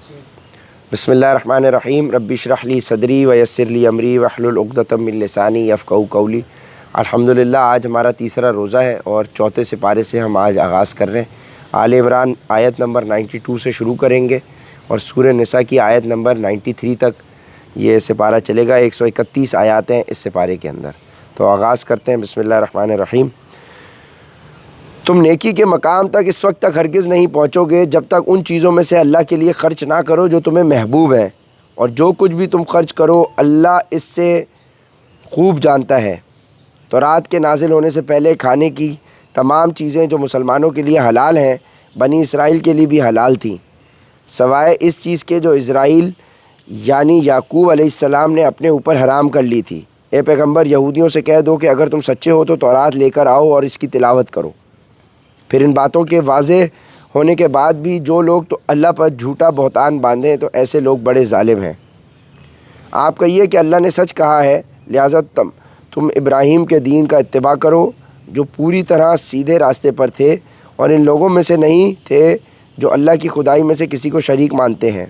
بسم اللہ الرحمن الرحیم رب اشرح لی صدری ویسر لی امری واحلل عقدۃ من لسانی یفقہوا قولی۔ الحمدللہ آج ہمارا تیسرا روزہ ہے اور چوتھے سپارے سے ہم آج آغاز کر رہے ہیں۔ آل عمران آیت نمبر 92 سے شروع کریں گے اور سورہ نساء کی آیت نمبر 93 تک یہ سپارہ چلے گا۔ 131 آیات ہیں اس سپارے کے اندر، تو آغاز کرتے ہیں۔ بسم اللہ الرحمن الرحیم۔ تم نیکی کے مقام تک اس وقت تک ہرگز نہیں پہنچو گے جب تک ان چیزوں میں سے اللہ کے لیے خرچ نہ کرو جو تمہیں محبوب ہیں، اور جو کچھ بھی تم خرچ کرو اللہ اس سے خوب جانتا ہے۔ تو رات کے نازل ہونے سے پہلے کھانے کی تمام چیزیں جو مسلمانوں کے لیے حلال ہیں بنی اسرائیل کے لیے بھی حلال تھیں، سوائے اس چیز کے جو اسرائیل یعنی یعقوب علیہ السلام نے اپنے اوپر حرام کر لی تھی۔ اے پیغمبر، یہودیوں سے کہہ دو کہ اگر تم سچے ہو تو تورات لے کر آؤ اور اس کی تلاوت کرو۔ پھر ان باتوں کے واضح ہونے کے بعد بھی جو لوگ تو اللہ پر جھوٹا بہتان باندھیں تو ایسے لوگ بڑے ظالم ہیں۔ آپ کہیے کہ اللہ نے سچ کہا ہے، لہٰذا تم ابراہیم کے دین کا اتباع کرو جو پوری طرح سیدھے راستے پر تھے اور ان لوگوں میں سے نہیں تھے جو اللہ کی خدائی میں سے کسی کو شریک مانتے ہیں۔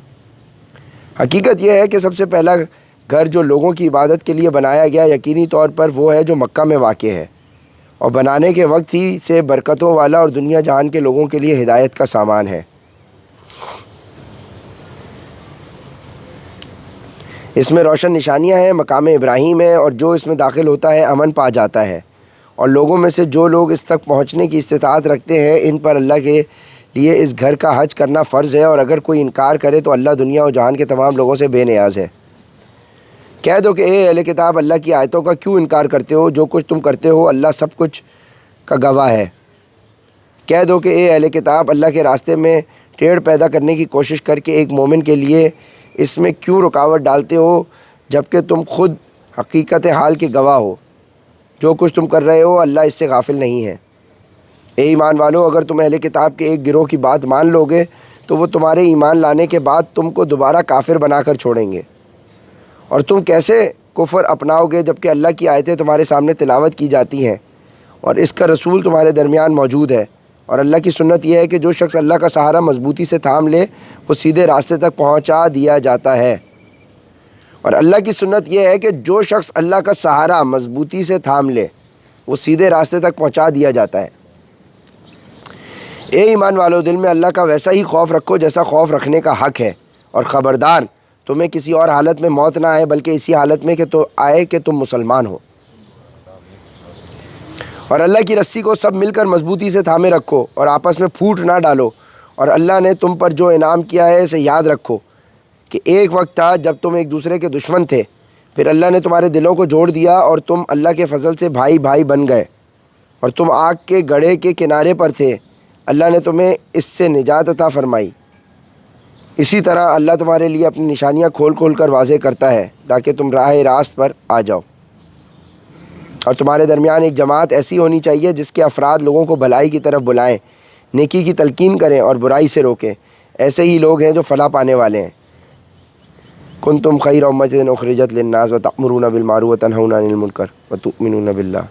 حقیقت یہ ہے کہ سب سے پہلا گھر جو لوگوں کی عبادت کے لیے بنایا گیا یقینی طور پر وہ ہے جو مکہ میں واقع ہے، اور بنانے کے وقت ہی سے برکتوں والا اور دنیا جہان کے لوگوں کے لیے ہدایت کا سامان ہے۔ اس میں روشن نشانیاں ہیں، مقام ابراہیم ہے، اور جو اس میں داخل ہوتا ہے امن پا جاتا ہے، اور لوگوں میں سے جو لوگ اس تک پہنچنے کی استطاعت رکھتے ہیں ان پر اللہ کے لیے اس گھر کا حج کرنا فرض ہے، اور اگر کوئی انکار کرے تو اللہ دنیا اور جہان کے تمام لوگوں سے بے نیاز ہے۔ کہہ دو کہ اے اہل کتاب، اللہ کی آیتوں کا کیوں انکار کرتے ہو؟ جو کچھ تم کرتے ہو اللہ سب کچھ کا گواہ ہے۔ کہہ دو کہ اے اہل کتاب، اللہ کے راستے میں ٹیڑھ پیدا کرنے کی کوشش کر کے ایک مومن کے لیے اس میں کیوں رکاوٹ ڈالتے ہو جبکہ تم خود حقیقت حال کے گواہ ہو؟ جو کچھ تم کر رہے ہو اللہ اس سے غافل نہیں ہے۔ اے ایمان والو، اگر تم اہل کتاب کے ایک گروہ کی بات مان لو گے تو وہ تمہارے ایمان لانے کے بعد تم کو دوبارہ کافر بنا کر چھوڑیں گے، اور تم کیسے کفر اپناؤ گے جبکہ اللہ کی آیتیں تمہارے سامنے تلاوت کی جاتی ہیں اور اس کا رسول تمہارے درمیان موجود ہے۔ اور اللہ کی سنت یہ ہے کہ جو شخص اللہ کا سہارا مضبوطی سے تھام لے وہ سیدھے راستے تک پہنچا دیا جاتا ہے۔ اور اللہ کی سنت یہ ہے کہ جو شخص اللہ کا سہارا مضبوطی سے تھام لے وہ سیدھے راستے تک پہنچا دیا جاتا ہے۔ اے ایمان والو، دل میں اللہ کا ویسا ہی خوف رکھو جیسا خوف رکھنے کا حق ہے، اور خبردار تمہیں کسی اور حالت میں موت نہ آئے بلکہ اسی حالت میں کہ تم مسلمان ہو۔ اور اللہ کی رسی کو سب مل کر مضبوطی سے تھامے رکھو اور آپس میں پھوٹ نہ ڈالو، اور اللہ نے تم پر جو انعام کیا ہے اسے یاد رکھو کہ ایک وقت تھا جب تم ایک دوسرے کے دشمن تھے، پھر اللہ نے تمہارے دلوں کو جوڑ دیا اور تم اللہ کے فضل سے بھائی بھائی بن گئے، اور تم آگ کے گڑھے کے کنارے پر تھے، اللہ نے تمہیں اس سے نجات عطا فرمائی۔ اسی طرح اللہ تمہارے لیے اپنی نشانیاں کھول کھول کر واضح کرتا ہے تاکہ تم راہ راست پر آ جاؤ۔ اور تمہارے درمیان ایک جماعت ایسی ہونی چاہیے جس کے افراد لوگوں کو بھلائی کی طرف بلائیں، نیکی کی تلقین کریں اور برائی سے روکیں۔ ایسے ہی لوگ ہیں جو فلاح پانے والے ہیں۔ کنتم خیر امۃ اخرجت للناس وتأمرون بالمعروف وتنہون عن المنکر وتؤمنون باللہ۔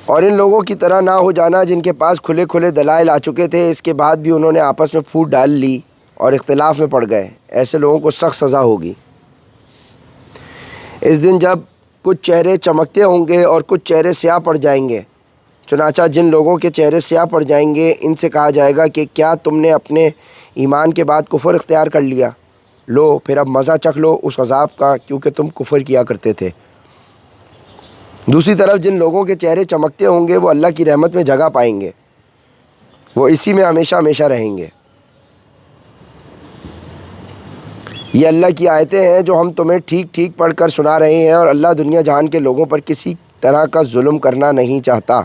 اور ان لوگوں کی طرح نہ ہو جانا جن کے پاس کھلے کھلے دلائل آ چکے تھے، اس کے بعد بھی انہوں نے آپس میں پھوٹ ڈال لی اور اختلاف میں پڑ گئے۔ ایسے لوگوں کو سخت سزا ہوگی۔ اس دن جب کچھ چہرے چمکتے ہوں گے اور کچھ چہرے سیاہ پڑ جائیں گے، چنانچہ جن لوگوں کے چہرے سیاہ پڑ جائیں گے ان سے کہا جائے گا کہ کیا تم نے اپنے ایمان کے بعد کفر اختیار کر لیا؟ لو پھر اب مزہ چکھ لو اس عذاب کا کیونکہ تم کفر کیا کرتے تھے۔ دوسری طرف جن لوگوں کے چہرے چمکتے ہوں گے وہ اللہ کی رحمت میں جگہ پائیں گے، وہ اسی میں ہمیشہ ہمیشہ رہیں گے۔ یہ اللہ کی آیتیں ہیں جو ہم تمہیں ٹھیک ٹھیک پڑھ کر سنا رہے ہیں، اور اللہ دنیا جہان کے لوگوں پر کسی طرح کا ظلم کرنا نہیں چاہتا،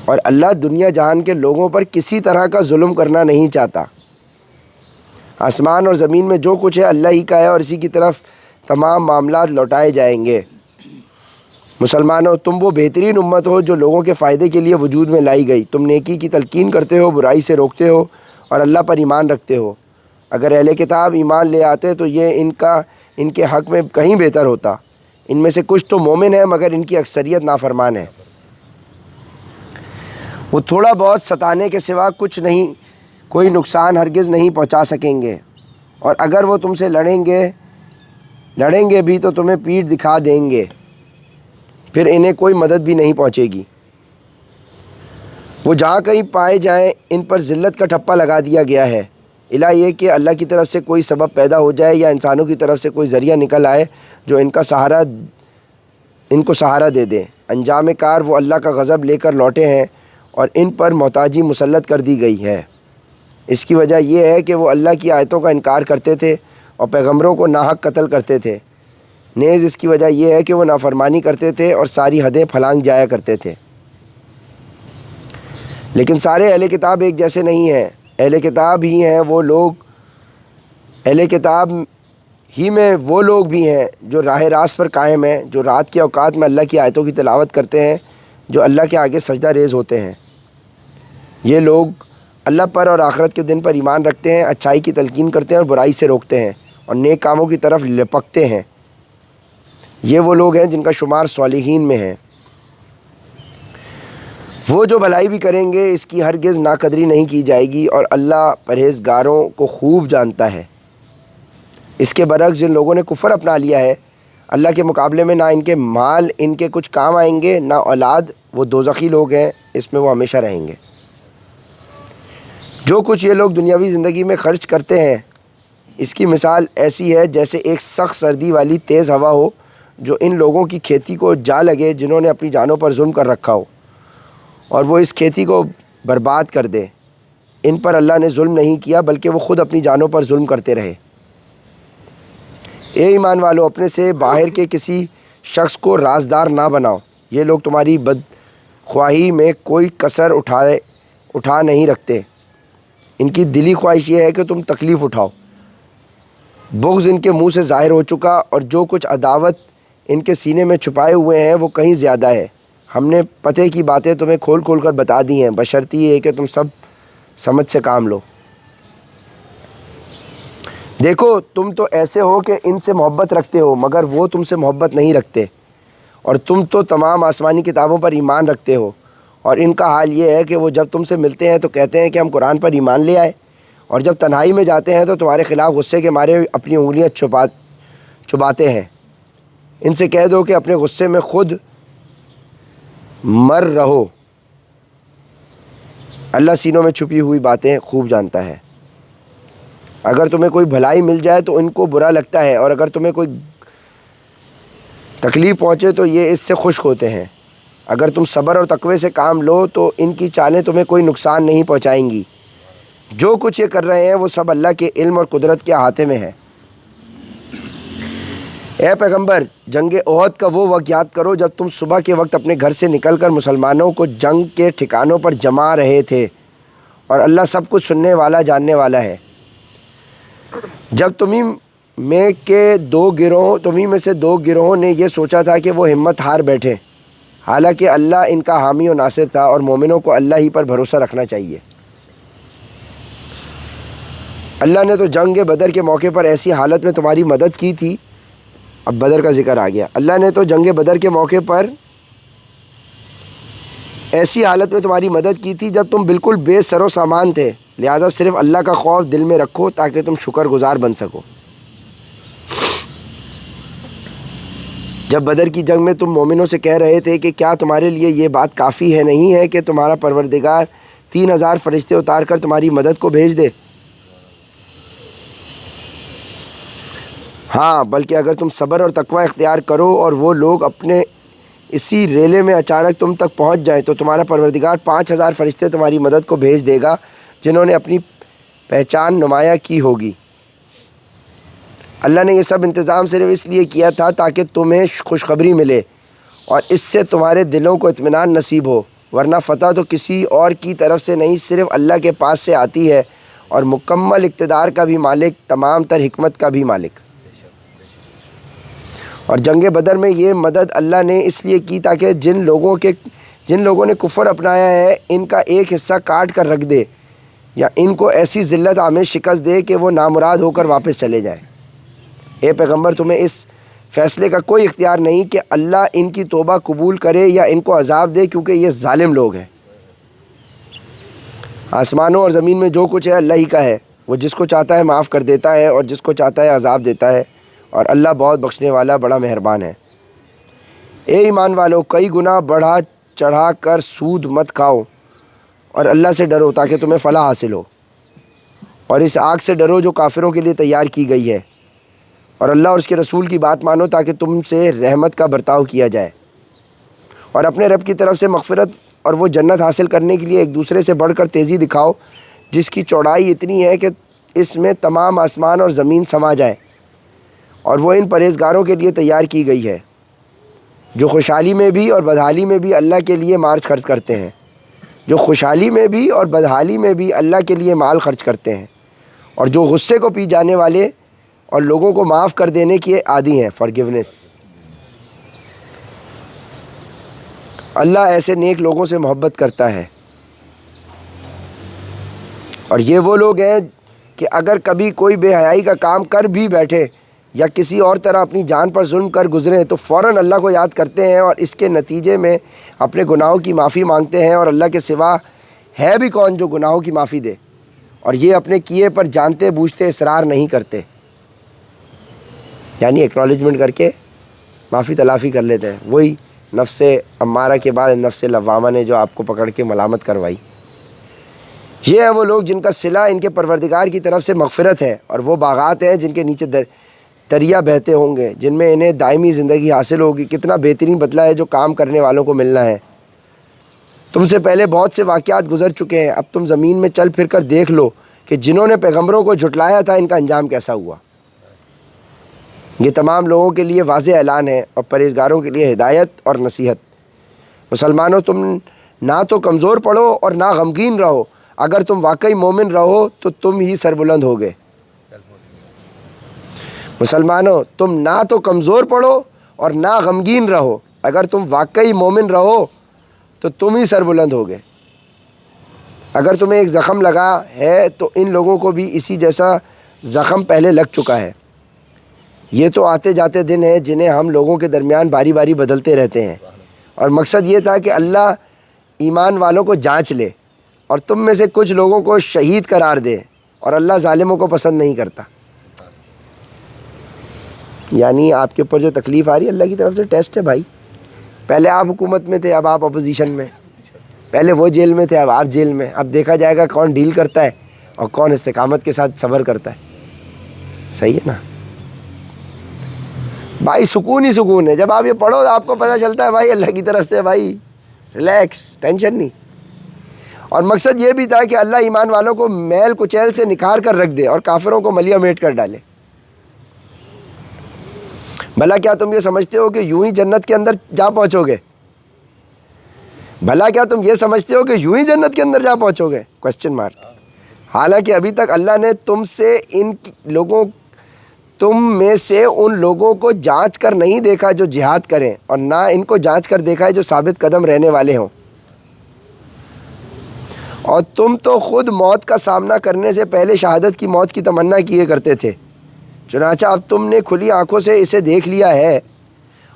اور اللہ دنیا جہان کے لوگوں پر کسی طرح کا ظلم کرنا نہیں چاہتا۔ آسمان اور زمین میں جو کچھ ہے اللہ ہی کا ہے اور اسی کی طرف تمام معاملات لوٹائے جائیں گے۔ مسلمانوں، تم وہ بہترین امت ہو جو لوگوں کے فائدے کے لیے وجود میں لائی گئی۔ تم نیکی کی تلقین کرتے ہو، برائی سے روکتے ہو اور اللہ پر ایمان رکھتے ہو۔ اگر اہل کتاب ایمان لے آتے تو یہ ان کے حق میں کہیں بہتر ہوتا۔ ان میں سے کچھ تو مومن ہیں مگر ان کی اکثریت نافرمان ہے۔ وہ تھوڑا بہت ستانے کے سوا کچھ نہیں، کوئی نقصان ہرگز نہیں پہنچا سکیں گے، اور اگر وہ تم سے لڑیں گے بھی تو تمہیں پیٹھ دکھا دیں گے، پھر انہیں کوئی مدد بھی نہیں پہنچے گی۔ وہ جہاں کہیں پائے جائیں ان پر ذلت کا ٹھپا لگا دیا گیا ہے، الہ یہ کہ اللہ کی طرف سے کوئی سبب پیدا ہو جائے یا انسانوں کی طرف سے کوئی ذریعہ نکل آئے جو ان کو سہارا دے دے۔ انجام کار وہ اللہ کا غضب لے کر لوٹے ہیں اور ان پر محتاجی مسلط کر دی گئی ہے۔ اس کی وجہ یہ ہے کہ وہ اللہ کی آیتوں کا انکار کرتے تھے اور پیغمبروں کو ناحق قتل کرتے تھے۔ نیز اس کی وجہ یہ ہے کہ وہ نافرمانی کرتے تھے اور ساری حدیں پھلانگ جایا کرتے تھے۔ لیکن سارے اہل کتاب ایک جیسے نہیں ہیں۔ اہل کتاب ہی میں وہ لوگ بھی ہیں جو راہ راست پر قائم ہیں، جو رات کے اوقات میں اللہ کی آیتوں کی تلاوت کرتے ہیں، جو اللہ کے آگے سجدہ ریز ہوتے ہیں۔ یہ لوگ اللہ پر اور آخرت کے دن پر ایمان رکھتے ہیں، اچھائی کی تلقین کرتے ہیں اور برائی سے روکتے ہیں اور نیک کاموں کی طرف لپکتے ہیں۔ یہ وہ لوگ ہیں جن کا شمار صالحین میں ہے۔ وہ جو بھلائی بھی کریں گے اس کی ہرگز ناقدری نہیں کی جائے گی، اور اللہ پرہیزگاروں کو خوب جانتا ہے۔ اس کے برعکس جن لوگوں نے کفر اپنا لیا ہے، اللہ کے مقابلے میں نہ ان کے مال ان کے کچھ کام آئیں گے نہ اولاد، وہ دوزخی لوگ ہیں، اس میں وہ ہمیشہ رہیں گے۔ جو کچھ یہ لوگ دنیاوی زندگی میں خرچ کرتے ہیں اس کی مثال ایسی ہے جیسے ایک سخت سردی والی تیز ہوا ہو جو ان لوگوں کی کھیتی کو جا لگے جنہوں نے اپنی جانوں پر ظلم کر رکھا ہو، اور وہ اس کھیتی کو برباد کر دے۔ ان پر اللہ نے ظلم نہیں کیا بلکہ وہ خود اپنی جانوں پر ظلم کرتے رہے۔ اے ایمان والو، اپنے سے باہر کے کسی شخص کو رازدار نہ بناؤ۔ یہ لوگ تمہاری بدخواہی میں کوئی کسر اٹھا نہیں رکھتے۔ ان کی دلی خواہش یہ ہے کہ تم تکلیف اٹھاؤ۔ بغض ان کے منہ سے ظاہر ہو چکا، اور جو کچھ عداوت ان کے سینے میں چھپائے ہوئے ہیں وہ کہیں زیادہ ہے۔ ہم نے پتے کی باتیں تمہیں کھول کھول کر بتا دی ہیں، بشرطیہ یہ کہ تم سب سمجھ سے کام لو۔ دیکھو تم تو ایسے ہو کہ ان سے محبت رکھتے ہو مگر وہ تم سے محبت نہیں رکھتے، اور تم تو تمام آسمانی کتابوں پر ایمان رکھتے ہو، اور ان کا حال یہ ہے کہ وہ جب تم سے ملتے ہیں تو کہتے ہیں کہ ہم قرآن پر ایمان لے آئے، اور جب تنہائی میں جاتے ہیں تو تمہارے خلاف غصے کے مارے اپنی انگلیاں چباتے ہیں۔ ان سے کہہ دو کہ اپنے غصے میں خود مر رہو، اللہ سینوں میں چھپی ہوئی باتیں خوب جانتا ہے۔ اگر تمہیں کوئی بھلائی مل جائے تو ان کو برا لگتا ہے، اور اگر تمہیں کوئی تکلیف پہنچے تو یہ اس سے خشک ہوتے ہیں۔ اگر تم صبر اور تقوی سے کام لو تو ان کی چالیں تمہیں کوئی نقصان نہیں پہنچائیں گی۔ جو کچھ یہ کر رہے ہیں وہ سب اللہ کے علم اور قدرت کے احاطے میں ہے۔ اے پیغمبر، جنگ احد کا وہ وقت یاد کرو جب تم صبح کے وقت اپنے گھر سے نکل کر مسلمانوں کو جنگ کے ٹھکانوں پر جما رہے تھے، اور اللہ سب کچھ سننے والا جاننے والا ہے۔ جب تمہیں میں سے دو گروہوں نے یہ سوچا تھا کہ وہ ہمت ہار بیٹھے، حالانکہ اللہ ان کا حامی و ناصر تھا، اور مومنوں کو اللہ ہی پر بھروسہ رکھنا چاہیے۔ اللہ نے تو جنگ بدر کے موقع پر ایسی حالت میں تمہاری مدد کی تھی، اب بدر کا ذکر آ گیا۔ اللہ نے تو جنگ بدر کے موقع پر ایسی حالت میں تمہاری مدد کی تھی جب تم بالکل بے سر و سامان تھے، لہٰذا صرف اللہ کا خوف دل میں رکھو تاکہ تم شکر گزار بن سکو۔ جب بدر کی جنگ میں تم مومنوں سے کہہ رہے تھے کہ کیا تمہارے لیے یہ بات کافی ہے نہیں ہے کہ تمہارا پروردگار 3000 فرشتے اتار کر تمہاری مدد کو بھیج دے؟ ہاں، بلکہ اگر تم صبر اور تقوی اختیار کرو اور وہ لوگ اپنے اسی ریلے میں اچانک تم تک پہنچ جائیں تو تمہارا پروردگار 5000 فرشتے تمہاری مدد کو بھیج دے گا جنہوں نے اپنی پہچان نمایاں کی ہوگی۔ اللہ نے یہ سب انتظام صرف اس لیے کیا تھا تاکہ تمہیں خوشخبری ملے اور اس سے تمہارے دلوں کو اطمینان نصیب ہو، ورنہ فتح تو کسی اور کی طرف سے نہیں، صرف اللہ کے پاس سے آتی ہے، اور مکمل اقتدار کا بھی مالک، تمام تر حکمت کا بھی مالک۔ اور جنگ بدر میں یہ مدد اللہ نے اس لیے کی تاکہ جن لوگوں نے کفر اپنایا ہے ان کا ایک حصہ کاٹ کر رکھ دے، یا ان کو ایسی ذلت آمیز شکست دے کہ وہ نامراد ہو کر واپس چلے جائیں۔ اے پیغمبر، تمہیں اس فیصلے کا کوئی اختیار نہیں کہ اللہ ان کی توبہ قبول کرے یا ان کو عذاب دے، کیونکہ یہ ظالم لوگ ہیں۔ آسمانوں اور زمین میں جو کچھ ہے اللہ ہی کا ہے، وہ جس کو چاہتا ہے معاف کر دیتا ہے اور جس کو چاہتا ہے عذاب دیتا ہے، اور اللہ بہت بخشنے والا بڑا مہربان ہے۔ اے ایمان والو، کئی گناہ بڑھا چڑھا کر سود مت کھاؤ اور اللہ سے ڈرو تاکہ تمہیں فلاح حاصل ہو، اور اس آگ سے ڈرو جو کافروں کے لیے تیار کی گئی ہے، اور اللہ اور اس کے رسول کی بات مانو تاکہ تم سے رحمت کا برتاؤ کیا جائے، اور اپنے رب کی طرف سے مغفرت اور وہ جنت حاصل کرنے کے لیے ایک دوسرے سے بڑھ کر تیزی دکھاؤ جس کی چوڑائی اتنی ہے کہ اس میں تمام آسمان اور زمین سما جائے، اور وہ ان پرہیزگاروں کے لیے تیار کی گئی ہے جو خوشحالی میں بھی اور بدحالی میں بھی اللہ کے لیے مال خرچ کرتے ہیں، جو خوشحالی میں بھی اور بدحالی میں بھی اللہ کے لیے مال خرچ کرتے ہیں، اور جو غصے کو پی جانے والے اور لوگوں کو معاف کر دینے کے عادی ہیں، forgiveness۔ اللہ ایسے نیک لوگوں سے محبت کرتا ہے، اور یہ وہ لوگ ہیں کہ اگر کبھی کوئی بے حیائی کا کام کر بھی بیٹھے یا کسی اور طرح اپنی جان پر ظلم کر گزریں تو فوراً اللہ کو یاد کرتے ہیں اور اس کے نتیجے میں اپنے گناہوں کی معافی مانگتے ہیں، اور اللہ کے سوا ہے بھی کون جو گناہوں کی معافی دے، اور یہ اپنے کیے پر جانتے بوجھتے اصرار نہیں کرتے، یعنی ایکنالجمنٹ کر کے معافی تلافی کر لیتے ہیں۔ وہی نفس امارہ کے بعد نفس لوامہ نے جو آپ کو پکڑ کے ملامت کروائی، یہ ہیں وہ لوگ جن کا صلہ ان کے پروردگار کی طرف سے مغفرت ہے، اور وہ باغات ہیں جن کے نیچے دریا بہتے ہوں گے، جن میں انہیں دائمی زندگی حاصل ہوگی۔ کتنا بہترین بدلہ ہے جو کام کرنے والوں کو ملنا ہے۔ تم سے پہلے بہت سے واقعات گزر چکے ہیں، اب تم زمین میں چل پھر کر دیکھ لو کہ جنہوں نے پیغمبروں کو جھٹلایا تھا ان کا انجام کیسا ہوا۔ یہ تمام لوگوں کے لیے واضح اعلان ہے اور پرہیزگاروں کے لیے ہدایت اور نصیحت۔ مسلمانوں، تم نہ تو کمزور پڑو اور نہ غمگین رہو، اگر تم واقعی مومن رہو تو تم ہی سربلند ہوگے۔ مسلمانوں، تم نہ تو کمزور پڑو اور نہ غمگین رہو، اگر تم واقعی مومن رہو تو تم ہی سربلند ہوگے۔ اگر تمہیں ایک زخم لگا ہے تو ان لوگوں کو بھی اسی جیسا زخم پہلے لگ چکا ہے۔ یہ تو آتے جاتے دن ہیں جنہیں ہم لوگوں کے درمیان باری باری بدلتے رہتے ہیں، اور مقصد یہ تھا کہ اللہ ایمان والوں کو جانچ لے اور تم میں سے کچھ لوگوں کو شہید قرار دے، اور اللہ ظالموں کو پسند نہیں کرتا۔ یعنی آپ کے اوپر جو تکلیف آ رہی ہے اللہ کی طرف سے ٹیسٹ ہے بھائی۔ پہلے آپ حکومت میں تھے، اب آپ اپوزیشن میں، پہلے وہ جیل میں تھے اب آپ جیل میں، اب دیکھا جائے گا کون ڈیل کرتا ہے اور کون استقامت کے ساتھ صبر کرتا ہے۔ صحیح ہے نا بھائی؟ سکون ہی سکون ہے جب آپ یہ پڑھو تو آپ کو پتہ چلتا ہے بھائی اللہ کی طرف سے، بھائی ریلیکس، ٹینشن نہیں۔ اور مقصد یہ بھی تھا کہ اللہ ایمان والوں کو میل کچیل سے نکھار کر رکھ دے اور کافروں کو ملیا میٹ کر ڈالے۔ بھلا کیا تم یہ سمجھتے ہو کہ یوں ہی جنت کے اندر جا پہنچو گے؟ بھلا کیا تم یہ سمجھتے ہو کہ یوں ہی جنت کے اندر جا پہنچو گے؟ Question mark. حالانکہ ابھی تک اللہ نے تم میں سے ان لوگوں کو جانچ کر نہیں دیکھا جو جہاد کریں، اور نہ ان کو جانچ کر دیکھا ہے جو ثابت قدم رہنے والے ہوں۔ اور تم تو خود موت کا سامنا کرنے سے پہلے شہادت کی موت کی تمنا کیے کرتے تھے، چنانچہ اب تم نے کھلی آنکھوں سے اسے دیکھ لیا ہے،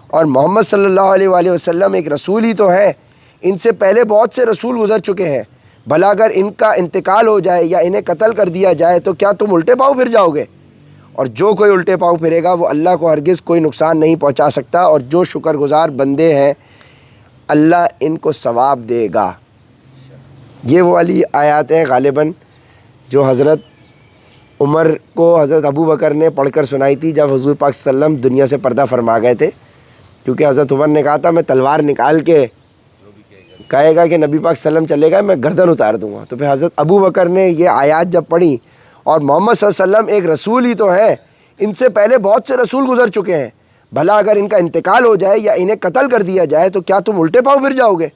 اور محمد صلی اللہ علیہ وآلہ وسلم ایک رسول ہی تو ہیں، ان سے پہلے بہت سے رسول گزر چکے ہیں۔ بھلا اگر ان کا انتقال ہو جائے یا انہیں قتل کر دیا جائے تو کیا تم الٹے پاؤں پھر جاؤ گے؟ اور جو کوئی الٹے پاؤں پھرے گا وہ اللہ کو ہرگز کوئی نقصان نہیں پہنچا سکتا، اور جو شکر گزار بندے ہیں اللہ ان کو ثواب دے گا۔ یہ وہ والی آیات ہیں غالباً جو حضرت عمر کو حضرت ابو بکر نے پڑھ کر سنائی تھی جب حضور پاک صلی اللہ علیہ وسلم دنیا سے پردہ فرما گئے تھے، کیونکہ حضرت عمر نے کہا تھا میں تلوار نکال کے کہے گا کہ نبی پاک صلی اللہ علیہ وسلم چلے گا میں گردن اتار دوں گا۔ تو پھر حضرت ابو بکر نے یہ آیات جب پڑھی، اور محمد صلی اللہ علیہ وسلم ایک رسول ہی تو ہیں، ان سے پہلے بہت سے رسول گزر چکے ہیں، بھلا اگر ان کا انتقال ہو جائے یا انہیں قتل کر دیا جائے تو کیا تم الٹے پاؤں پھر جاؤ گے؟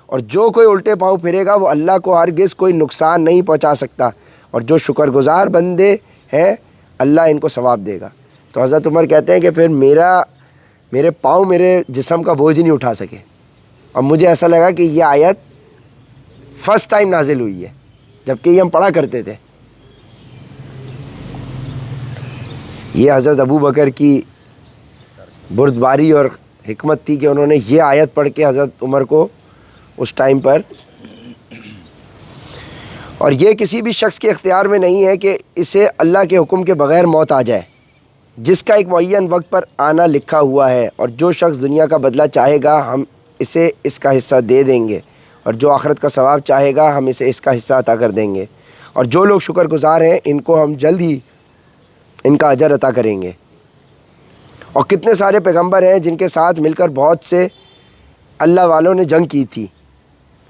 اور جو کوئی الٹے پاؤں پھرے گا وہ اللہ کو ہرگز کوئی نقصان نہیں پہنچا سکتا، اور جو شکر گزار بندے ہیں اللہ ان کو ثواب دے گا۔ تو حضرت عمر کہتے ہیں کہ پھر میرے پاؤں میرے جسم کا بوجھ نہیں اٹھا سکے، اور مجھے ایسا لگا کہ یہ آیت فرسٹ ٹائم نازل ہوئی ہے، جبکہ یہ ہم پڑھا کرتے تھے۔ یہ حضرت ابو بکر کی بردباری اور حکمت تھی کہ انہوں نے یہ آیت پڑھ کے حضرت عمر کو اس ٹائم پر اور یہ کسی بھی شخص کے اختیار میں نہیں ہے کہ اسے اللہ کے حکم کے بغیر موت آ جائے، جس کا ایک معین وقت پر آنا لکھا ہوا ہے، اور جو شخص دنیا کا بدلہ چاہے گا ہم اسے اس کا حصہ دے دیں گے، اور جو آخرت کا ثواب چاہے گا ہم اسے اس کا حصہ عطا کر دیں گے، اور جو لوگ شکر گزار ہیں ان کو ہم جلد ہی ان کا اجر عطا کریں گے۔ اور کتنے سارے پیغمبر ہیں جن کے ساتھ مل کر بہت سے اللہ والوں نے جنگ کی تھی،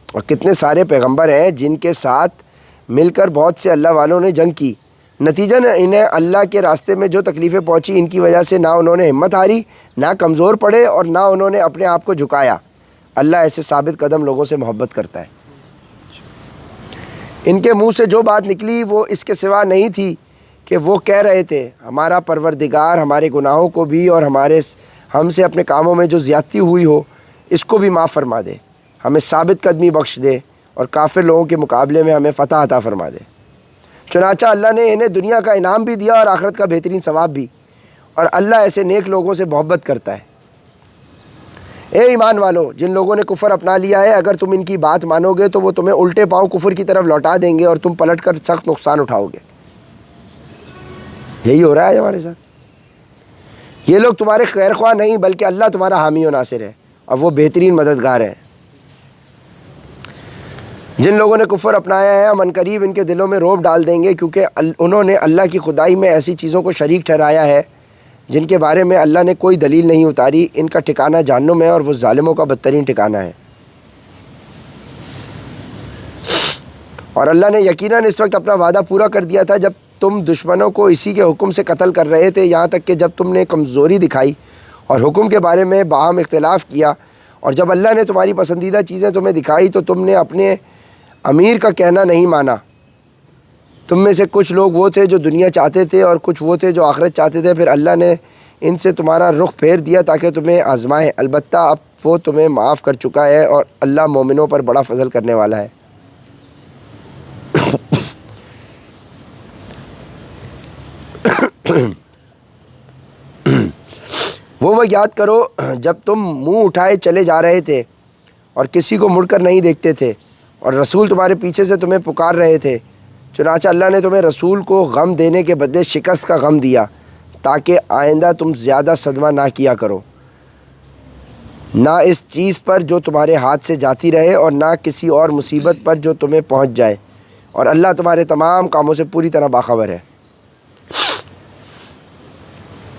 اور کتنے سارے پیغمبر ہیں جن کے ساتھ مل کر بہت سے اللہ والوں نے جنگ کی، نتیجہ انہیں اللہ کے راستے میں جو تکلیفیں پہنچی ان کی وجہ سے نہ انہوں نے ہمت ہاری، نہ کمزور پڑے، اور نہ انہوں نے اپنے آپ کو جھکایا۔ اللہ ایسے ثابت قدم لوگوں سے محبت کرتا ہے۔ ان کے منہ سے جو بات نکلی وہ اس کے سوا نہیں تھی کہ وہ کہہ رہے تھے ہمارا پروردگار ہمارے گناہوں کو بھی اور ہم سے اپنے کاموں میں جو زیادتی ہوئی ہو اس کو بھی معاف فرما دے، ہمیں ثابت قدمی بخش دے، اور کافر لوگوں کے مقابلے میں ہمیں فتح عطا فرما دے۔ چنانچہ اللہ نے انہیں دنیا کا انعام بھی دیا اور آخرت کا بہترین ثواب بھی، اور اللہ ایسے نیک لوگوں سے محبت کرتا ہے۔ اے ایمان والو، جن لوگوں نے کفر اپنا لیا ہے اگر تم ان کی بات مانو گے تو وہ تمہیں الٹے پاؤں کفر کی طرف لوٹا دیں گے اور تم پلٹ کر سخت نقصان اٹھاؤ گے۔ یہی ہو رہا ہے ہمارے ساتھ۔ یہ لوگ تمہارے خیر خواہ نہیں بلکہ اللہ تمہارا حامی و ناصر ہے، اور وہ بہترین مددگار ہے۔ جن لوگوں نے کفر اپنایا ہے ہم عنقریب ان کے دلوں میں رعب ڈال دیں گے، کیونکہ انہوں نے اللہ کی خدائی میں ایسی چیزوں کو شریک ٹھہرایا ہے جن کے بارے میں اللہ نے کوئی دلیل نہیں اتاری۔ ان کا ٹھکانہ جہنم ہے اور وہ ظالموں کا بدترین ٹھکانہ ہے۔ اور اللہ نے یقیناً اس وقت اپنا وعدہ پورا کر دیا تھا جب تم دشمنوں کو اسی کے حکم سے قتل کر رہے تھے، یہاں تک کہ جب تم نے کمزوری دکھائی اور حکم کے بارے میں باہم اختلاف کیا، اور جب اللہ نے تمہاری پسندیدہ چیزیں تمہیں دکھائی تو تم نے اپنے امیر کا کہنا نہیں مانا۔ تم میں سے کچھ لوگ وہ تھے جو دنیا چاہتے تھے اور کچھ وہ تھے جو آخرت چاہتے تھے، پھر اللہ نے ان سے تمہارا رخ پھیر دیا تاکہ تمہیں آزمائے، البتہ اب وہ تمہیں معاف کر چکا ہے، اور اللہ مومنوں پر بڑا فضل کرنے والا ہے۔ وہ یاد کرو جب تم منہ اٹھائے چلے جا رہے تھے اور کسی کو مڑ کر نہیں دیکھتے تھے، اور رسول تمہارے پیچھے سے تمہیں پکار رہے تھے، چنانچہ اللہ نے تمہیں رسول کو غم دینے کے بدلے شکست کا غم دیا تاکہ آئندہ تم زیادہ صدمہ نہ کیا کرو، نہ اس چیز پر جو تمہارے ہاتھ سے جاتی رہے اور نہ کسی اور مصیبت پر جو تمہیں پہنچ جائے، اور اللہ تمہارے تمام کاموں سے پوری طرح باخبر ہے۔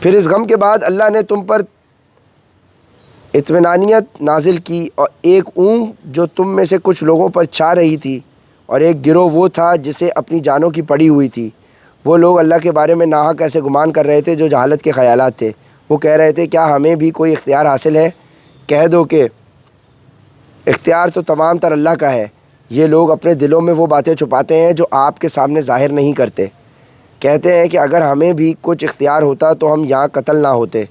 پھر اس غم کے بعد اللہ نے تم پر اطمینانیت نازل کی، اور ایک اونگ جو تم میں سے کچھ لوگوں پر چھا رہی تھی، اور ایک گروہ وہ تھا جسے اپنی جانوں کی پڑی ہوئی تھی۔ وہ لوگ اللہ کے بارے میں ناحق ایسے گمان کر رہے تھے جو جہالت کے خیالات تھے۔ وہ کہہ رہے تھے کیا ہمیں بھی کوئی اختیار حاصل ہے؟ کہہ دو کہ اختیار تو تمام تر اللہ کا ہے۔ یہ لوگ اپنے دلوں میں وہ باتیں چھپاتے ہیں جو آپ کے سامنے ظاہر نہیں کرتے۔ کہتے ہیں کہ اگر ہمیں بھی کچھ اختیار ہوتا تو ہم یہاں قتل نہ ہوتے۔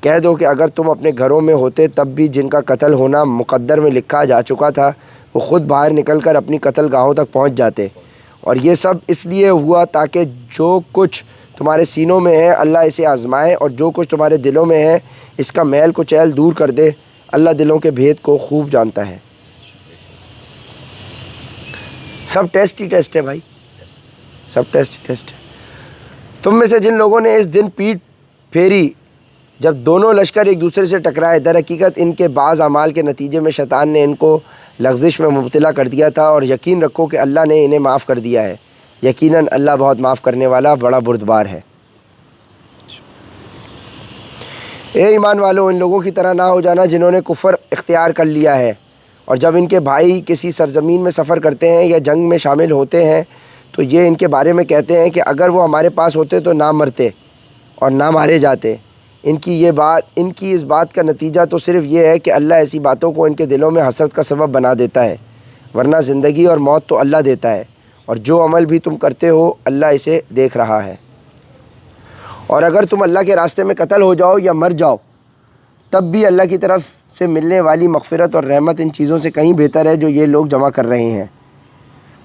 کہہ دو کہ اگر تم اپنے گھروں میں ہوتے تب بھی جن کا قتل ہونا مقدر میں لکھا جا چکا تھا وہ خود باہر نکل کر اپنی قتل گاہوں تک پہنچ جاتے، اور یہ سب اس لیے ہوا تاکہ جو کچھ تمہارے سینوں میں ہے اللہ اسے آزمائے، اور جو کچھ تمہارے دلوں میں ہے اس کا میل کو چیل دور کر دے۔ اللہ دلوں کے بھید کو خوب جانتا ہے۔ سب ٹیسٹ ہی ٹیسٹ ہے بھائی، سب ٹیسٹ ہی ٹیسٹ ہے۔ تم میں سے جن لوگوں نے اس دن پیٹھ پھیری جب دونوں لشکر ایک دوسرے سے ٹکرائے، در حقیقت ان کے بعض اعمال کے نتیجے میں شیطان نے ان کو لغزش میں مبتلا کر دیا تھا، اور یقین رکھو کہ اللہ نے انہیں معاف کر دیا ہے۔ یقیناً اللہ بہت معاف کرنے والا بڑا بردبار ہے۔ اے ایمان والو، ان لوگوں کی طرح نہ ہو جانا جنہوں نے کفر اختیار کر لیا ہے، اور جب ان کے بھائی کسی سرزمین میں سفر کرتے ہیں یا جنگ میں شامل ہوتے ہیں تو یہ ان کے بارے میں کہتے ہیں کہ اگر وہ ہمارے پاس ہوتے تو نہ مرتے اور نہ مارے جاتے۔ ان کی اس بات کا نتیجہ تو صرف یہ ہے کہ اللہ ایسی باتوں کو ان کے دلوں میں حسرت کا سبب بنا دیتا ہے، ورنہ زندگی اور موت تو اللہ دیتا ہے، اور جو عمل بھی تم کرتے ہو اللہ اسے دیکھ رہا ہے۔ اور اگر تم اللہ کے راستے میں قتل ہو جاؤ یا مر جاؤ تب بھی اللہ کی طرف سے ملنے والی مغفرت اور رحمت ان چیزوں سے کہیں بہتر ہے جو یہ لوگ جمع کر رہے ہیں۔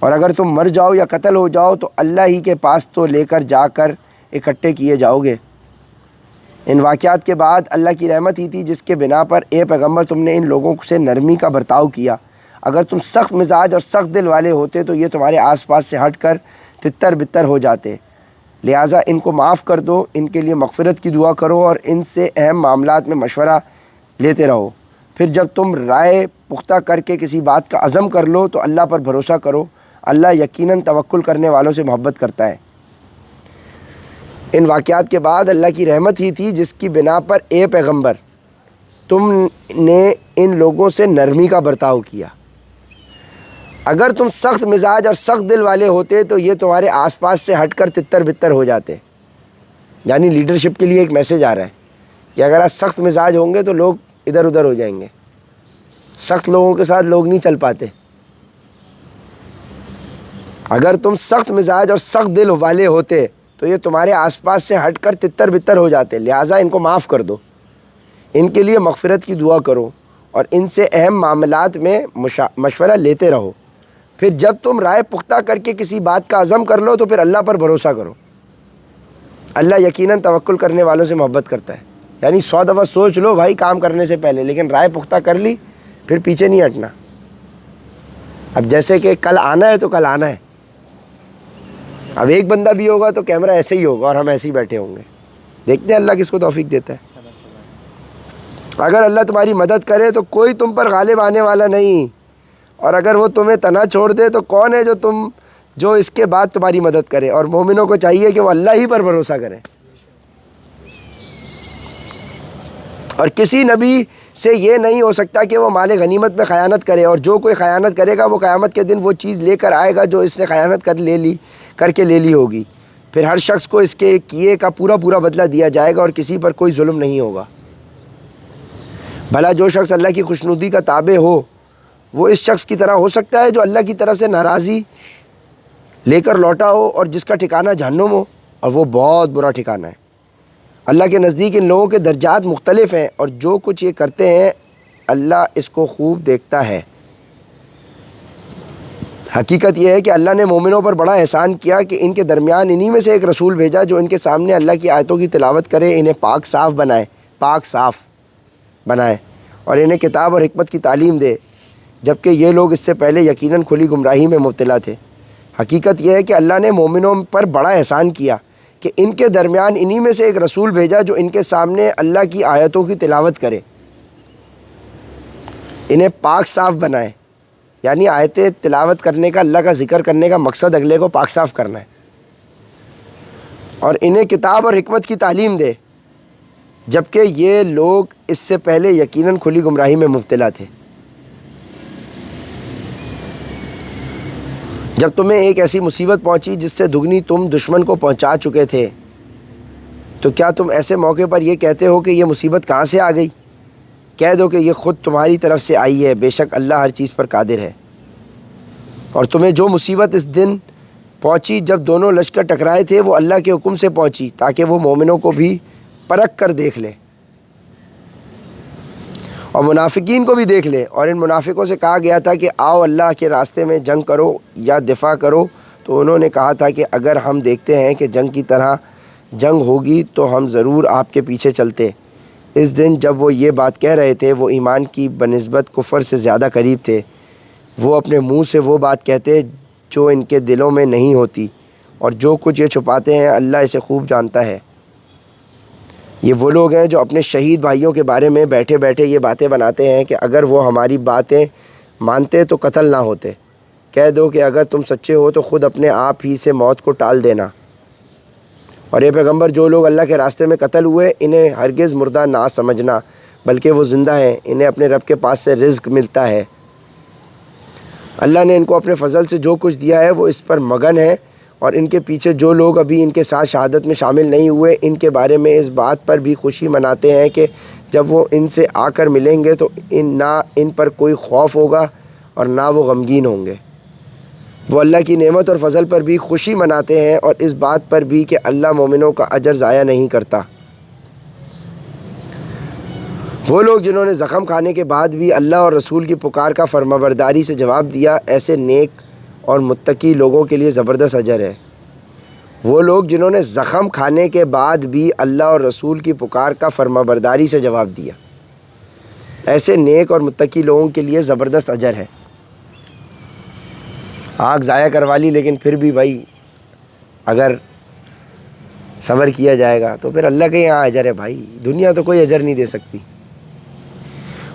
اور اگر تم مر جاؤ یا قتل ہو جاؤ تو اللہ ہی کے پاس تو لے کر جا کر اکٹھے کیے جاؤ گے۔ ان واقعات کے بعد اللہ کی رحمت ہی تھی جس کے بنا پر اے پیغمبر تم نے ان لوگوں سے نرمی کا برتاؤ کیا۔ اگر تم سخت مزاج اور سخت دل والے ہوتے تو یہ تمہارے آس پاس سے ہٹ کر تتر بتر ہو جاتے، لہٰذا ان کو معاف کر دو، ان کے لیے مغفرت کی دعا کرو اور ان سے اہم معاملات میں مشورہ لیتے رہو۔ پھر جب تم رائے پختہ کر کے کسی بات کا عزم کر لو تو اللہ پر بھروسہ کرو، اللہ یقیناً توکل کرنے والوں سے محبت کرتا ہے۔ ان واقعات کے بعد اللہ کی رحمت ہی تھی جس کی بنا پر اے پیغمبر تم نے ان لوگوں سے نرمی کا برتاؤ کیا۔ اگر تم سخت مزاج اور سخت دل والے ہوتے تو یہ تمہارے آس پاس سے ہٹ کر تتر بتر ہو جاتے، یعنی لیڈرشپ کے لیے ایک میسیج آ رہا ہے کہ اگر آپ سخت مزاج ہوں گے تو لوگ ادھر ادھر ہو جائیں گے، سخت لوگوں کے ساتھ لوگ نہیں چل پاتے۔ اگر تم سخت مزاج اور سخت دل والے ہوتے تو یہ تمہارے آس پاس سے ہٹ کر تتر بتر ہو جاتے، لہٰذا ان کو معاف کر دو، ان کے لیے مغفرت کی دعا کرو اور ان سے اہم معاملات میں مشورہ لیتے رہو۔ پھر جب تم رائے پختہ کر کے کسی بات کا عزم کر لو تو پھر اللہ پر بھروسہ کرو، اللہ یقیناً توکل کرنے والوں سے محبت کرتا ہے۔ یعنی 100 دفعہ سوچ لو بھائی کام کرنے سے پہلے، لیکن رائے پختہ کر لی پھر پیچھے نہیں ہٹنا۔ اب جیسے کہ کل آنا ہے تو کل آنا ہے، اب ایک بندہ بھی ہوگا تو کیمرہ ایسے ہی ہوگا اور ہم ایسے ہی بیٹھے ہوں گے، دیکھتے ہیں اللہ کس کو توفیق دیتا ہے۔ اگر اللہ تمہاری مدد کرے تو کوئی تم پر غالب آنے والا نہیں، اور اگر وہ تمہیں تنہا چھوڑ دے تو کون ہے جو اس کے بعد تمہاری مدد کرے۔ اور مومنوں کو چاہیے کہ وہ اللہ ہی پر بھروسہ کریں، اور کسی نبی سے یہ نہیں ہو سکتا کہ وہ مال غنیمت میں خیانت کرے، اور جو کوئی خیانت کرے گا وہ قیامت کے دن وہ چیز لے کر آئے گا جو اس نے خیانت کر کے لے لی ہوگی، پھر ہر شخص کو اس کے کیے کا پورا بدلہ دیا جائے گا اور کسی پر کوئی ظلم نہیں ہوگا۔ بھلا جو شخص اللہ کی خوشنودی کا تابع ہو وہ اس شخص کی طرح ہو سکتا ہے جو اللہ کی طرف سے ناراضی لے کر لوٹا ہو اور جس کا ٹھکانہ جہنم ہو، اور وہ بہت برا ٹھکانہ ہے۔ اللہ کے نزدیک ان لوگوں کے درجات مختلف ہیں اور جو کچھ یہ کرتے ہیں اللہ اس کو خوب دیکھتا ہے۔ حقیقت یہ ہے کہ اللہ نے مومنوں پر بڑا احسان کیا کہ ان کے درمیان انہی میں سے ایک رسول بھیجا جو ان کے سامنے اللہ کی آیتوں کی تلاوت کرے، انہیں پاک صاف بنائے اور انہیں کتاب اور حکمت کی تعلیم دے، جبکہ یہ لوگ اس سے پہلے یقیناً کھلی گمراہی میں مبتلا تھے۔ حقیقت یہ ہے کہ اللہ نے مومنوں پر بڑا احسان کیا کہ ان کے درمیان انہی میں سے ایک رسول بھیجا جو ان کے سامنے اللہ کی آیتوں کی تلاوت کرے، انہیں پاک صاف بنائے، یعنی آیتیں تلاوت کرنے کا، اللہ کا ذکر کرنے کا مقصد اگلے کو پاک صاف کرنا ہے، اور انہیں کتاب اور حکمت کی تعلیم دے، جبکہ یہ لوگ اس سے پہلے یقیناً کھلی گمراہی میں مبتلا تھے۔ جب تمہیں ایک ایسی مصیبت پہنچی جس سے دگنی تم دشمن کو پہنچا چکے تھے تو کیا تم ایسے موقع پر یہ کہتے ہو کہ یہ مصیبت کہاں سے آ گئی؟ کہہ دو کہ یہ خود تمہاری طرف سے آئی ہے، بے شک اللہ ہر چیز پر قادر ہے۔ اور تمہیں جو مصیبت اس دن پہنچی جب دونوں لشکر ٹکرائے تھے وہ اللہ کے حکم سے پہنچی تاکہ وہ مومنوں کو بھی پرکھ کر دیکھ لے اور منافقین کو بھی دیکھ لے۔ اور ان منافقوں سے کہا گیا تھا کہ آؤ اللہ کے راستے میں جنگ کرو یا دفاع کرو، تو انہوں نے کہا تھا کہ اگر ہم دیکھتے ہیں کہ جنگ کی طرح جنگ ہوگی تو ہم ضرور آپ کے پیچھے چلتے۔ اس دن جب وہ یہ بات کہہ رہے تھے وہ ایمان کی بنسبت کفر سے زیادہ قریب تھے، وہ اپنے منہ سے وہ بات کہتے جو ان کے دلوں میں نہیں ہوتی، اور جو کچھ یہ چھپاتے ہیں اللہ اسے خوب جانتا ہے۔ یہ وہ لوگ ہیں جو اپنے شہید بھائیوں کے بارے میں بیٹھے بیٹھے یہ باتیں بناتے ہیں کہ اگر وہ ہماری باتیں مانتے تو قتل نہ ہوتے۔ کہہ دو کہ اگر تم سچے ہو تو خود اپنے آپ ہی سے موت کو ٹال دینا، اور اے پیغمبر جو لوگ اللہ کے راستے میں قتل ہوئے انہیں ہرگز مردہ نہ سمجھنا، بلکہ وہ زندہ ہیں، انہیں اپنے رب کے پاس سے رزق ملتا ہے۔ اللہ نے ان کو اپنے فضل سے جو کچھ دیا ہے وہ اس پر مگن ہے، اور ان کے پیچھے جو لوگ ابھی ان کے ساتھ شہادت میں شامل نہیں ہوئے ان کے بارے میں اس بات پر بھی خوشی مناتے ہیں کہ جب وہ ان سے آ کر ملیں گے تو نہ ان پر کوئی خوف ہوگا اور نہ وہ غمگین ہوں گے۔ وہ اللہ کی نعمت اور فضل پر بھی خوشی مناتے ہیں اور اس بات پر بھی کہ اللہ مومنوں کا اجر ضائع نہیں کرتا۔ وہ لوگ جنہوں نے زخم کھانے کے بعد بھی اللہ اور رسول کی پکار کا فرمانبرداری سے جواب دیا، ایسے نیک اور متقی لوگوں کے لیے زبردست اجر ہے۔ وہ لوگ جنہوں نے زخم کھانے کے بعد بھی اللہ اور رسول کی پکار کا فرمانبرداری سے جواب دیا، ایسے نیک اور متقی لوگوں کے لیے زبردست اجر ہے۔ آنکھ ضائع کروا لی، لیکن پھر بھی بھائی اگر صبر کیا جائے گا تو پھر اللہ کے یہاں اجر ہے بھائی، دنیا تو کوئی اجر نہیں دے سکتی۔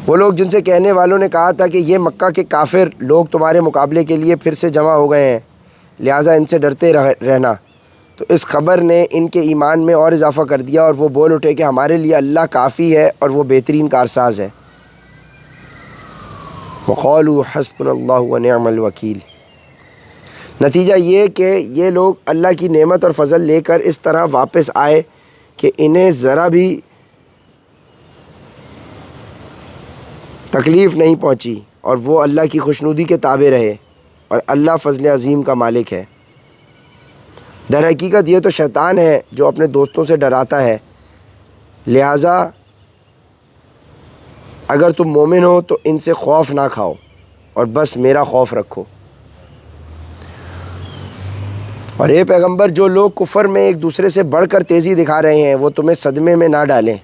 وہ لوگ جن سے کہنے والوں نے کہا تھا کہ یہ مکہ کے کافر لوگ تمہارے مقابلے کے لیے پھر سے جمع ہو گئے ہیں، لہٰذا ان سے ڈرتے رہنا، تو اس خبر نے ان کے ایمان میں اور اضافہ کر دیا، اور وہ بول اٹھے کہ ہمارے لیے اللہ کافی ہے اور وہ بہترین کارساز ہے۔ وقالوا حسبنا اللہ ونعم الوکیل۔ نتیجہ یہ کہ یہ لوگ اللہ کی نعمت اور فضل لے کر اس طرح واپس آئے کہ انہیں ذرا بھی تکلیف نہیں پہنچی، اور وہ اللہ کی خوشنودی کے تابع رہے، اور اللہ فضل عظیم کا مالک ہے۔ در حقیقت یہ تو شیطان ہے جو اپنے دوستوں سے ڈراتا ہے، لہٰذا اگر تم مومن ہو تو ان سے خوف نہ کھاؤ اور بس میرا خوف رکھو۔ اور اے پیغمبر، جو لوگ کفر میں ایک دوسرے سے بڑھ کر تیزی دکھا رہے ہیں وہ تمہیں صدمے میں نہ ڈالیں،